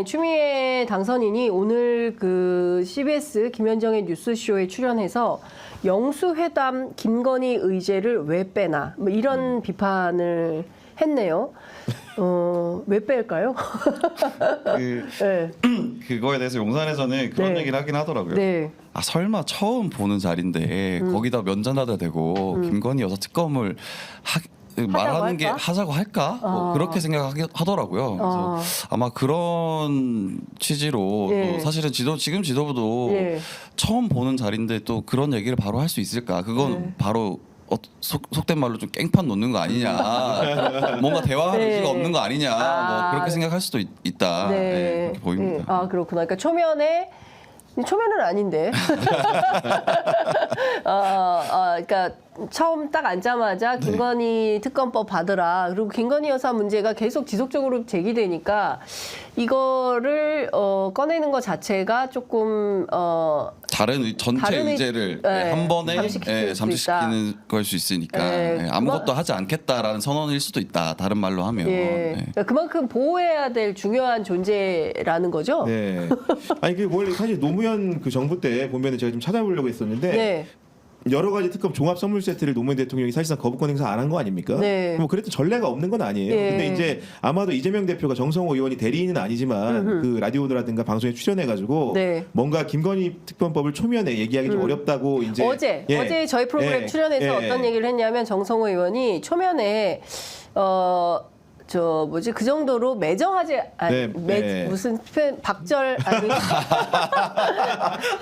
추미애 당선인이 오늘 그 CBS 김현정의 뉴스쇼에 출연해서 영수회담 김건희 의제를 왜 빼나 뭐 이런 비판을 했네요. 왜 뺄까요? 네. 그거에 대해서 용산에서는 그런 네. 얘기를 하긴 하더라고요. 네. 아 설마 처음 보는 자리인데 거기다 면전하다 대고 김건희 여사 특검을 말하는 게 할까? 하자고 할까? 뭐 그렇게 생각하더라고요. 그래서 아마 그런 취지로 예. 또 사실은 지금 지도부도 예. 처음 보는 자리인데 또 그런 얘기를 바로 할 수 있을까? 그건 네. 바로 속된 말로 좀 깽판 놓는 거 아니냐, 뭔가 대화할 네. 의지가 없는 거 아니냐, 뭐 그렇게 생각할 수도 있다. 네, 그렇게 보입니다. 네. 아 그렇구나. 그러니까 초면은 아닌데. 그러니까 처음 딱 앉자마자 김건희 특검법 받으라. 그리고 김건희 여사 문제가 계속 지속적으로 제기되니까 이거를 꺼내는 것 자체가 조금 전체 다른 의제를 네, 한 번에 잠식시킬 수 잠식시키는 걸 수 있으니까 네, 아무것도 하지 않겠다라는 선언일 수도 있다. 다른 말로 하면. 예. 네. 그만큼 보호해야 될 중요한 존재라는 거죠. 네. 아니 그 원래 사실 노무현 그 정부 때 보면은 제가 좀 찾아보려고 했었는데 네. 여러 가지 특검 종합 선물 세트를 노무현 대통령이 사실상 거부권 행사 안 한 거 아닙니까? 네. 뭐 그래도 전례가 없는 건 아니에요. 예. 근데 이제 아마도 이재명 대표가 정성호 의원이 대리인은 아니지만 그 라디오라든가 방송에 출연해가지고 네. 뭔가 김건희 특검법을 초면에 얘기하기 좀 어렵다고 이제 어제 저희 프로그램 출연해서 어떤 얘기를 했냐면 정성호 의원이 초면에 그 정도로 매정하지 무슨 표현 박절 아니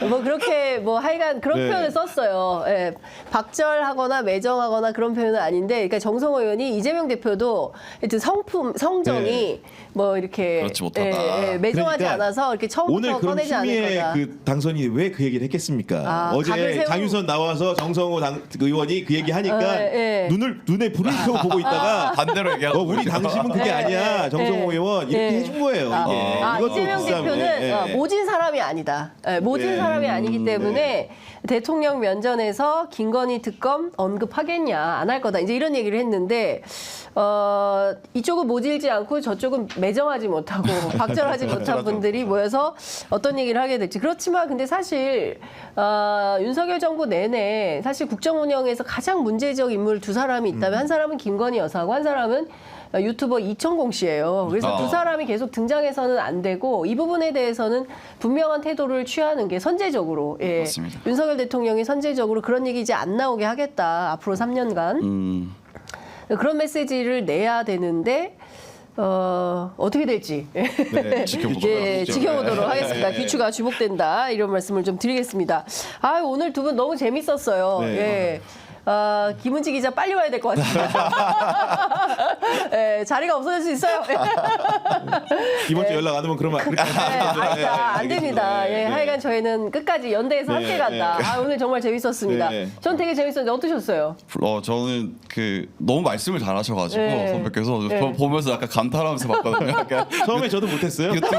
뭐 그렇게 뭐 하여간 그런 네. 표현을 썼어요. 예. 박절하거나 매정하거나 그런 표현은 아닌데, 그러니까 정성호 의원이 이재명 대표도 하여튼 성정이 뭐 이렇게 그렇지 못하다. 매정하지 그러니까 않아서 이렇게 오늘 처음부터 그런 꺼내지 않을 추미애 거다. 그 당선인이 왜 그 얘기를 했겠습니까? 각을 어제 세우고. 장유선 나와서 정성호 의원이 그 얘기 하니까 눈에 불을 켜고 보고 있다가 반대로 얘기하고 우리 당심은 그게 아니야. 정성호 의원 이렇게 해준 거예요. 이게. 이것도 이재명 비싸면, 대표는 모진 사람이 아니다. 모진 사람이 아니기 때문에 대통령 면전에서 김건희 특검 언급하겠냐, 안 할 거다. 이제 이런 얘기를 했는데 이쪽은 모질지 않고 저쪽은 매정하지 못하고 박절하지 못한 분들이 모여서 어떤 얘기를 하게 될지. 그렇지만 근데 사실 윤석열 정부 내내 사실 국정 운영에서 가장 문제적 인물 두 사람이 있다면 한 사람은 김건희 여사고 한 사람은 유튜버 이천공 씨예요. 그래서 두 사람이 계속 등장해서는 안 되고 이 부분에 대해서는 분명한 태도를 취하는 게 선제적으로 맞습니다. 윤석열 대통령이 선제적으로 그런 얘기 이제 안 나오게 하겠다. 앞으로 3년간. 그런 메시지를 내야 되는데 어떻게 될지 지켜보도록 하겠습니다. 귀추가 주목된다. 이런 말씀을 좀 드리겠습니다. 오늘 두 분 너무 재밌었어요. 네. 예. 김은지 기자 빨리 와야 될 것 같습니다. 예, 자리가 없어질 수 있어요. 이번 주 연락 안 오면 그러면 안 됩니다. 예, 하여간 저희는 끝까지 연대에서 함께 간다. 오늘 정말 재밌었습니다. 전 되게 재밌었는데 어떠셨어요? 저는 너무 말씀을 잘하셔가지고 네. 선배께서 네. 저 보면서 약간 감탄하면서 봤거든요. 약간 처음에 저도 못했어요. 유튜브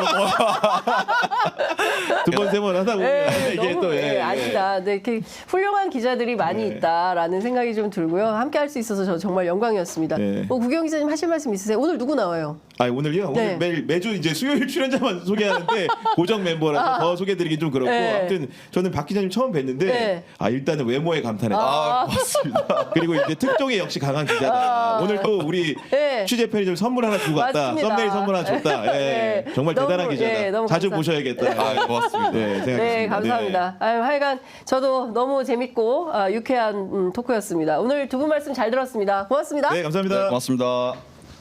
두 번 세 번 하다 보면 이게 너무, 또 아니다. 네, 이렇게 훌륭한 기자들이 많이 있다라는 생각이 좀 들고요. 함께 할 수 있어서 저 정말 영광이었습니다. 네. 구경 기자님 하실 말씀 있으세요? 오늘 누구 나와요? 오늘요? 네. 오늘 매주 이제 수요일 출연자만 소개하는데 고정 멤버라서 더 소개드리긴 좀 그렇고 네. 아무튼 저는 박 기자님 처음 뵀는데 네. 일단은 외모에 감탄했다. 맞습니다. 그리고 이제 특종에 역시 강한 기자다. 오늘 또 우리 네. 네. 취재 편의점 선물 하나 주고 갔다. 맞습니다. 썸네일 선물 하나 줬다. 예. 네. 정말 너무, 대단한 기자다. 예, 너무 자주 감사- 모셔야겠다. 아, 고맙습니다. 네, 생각했습니다. 네, 감사합니다. 아유, 하여간 저도 너무 재밌고 유쾌한 토크였습니다. 오늘 두 분 말씀 잘 들었습니다. 고맙습니다. 네, 감사합니다. 고맙습니다.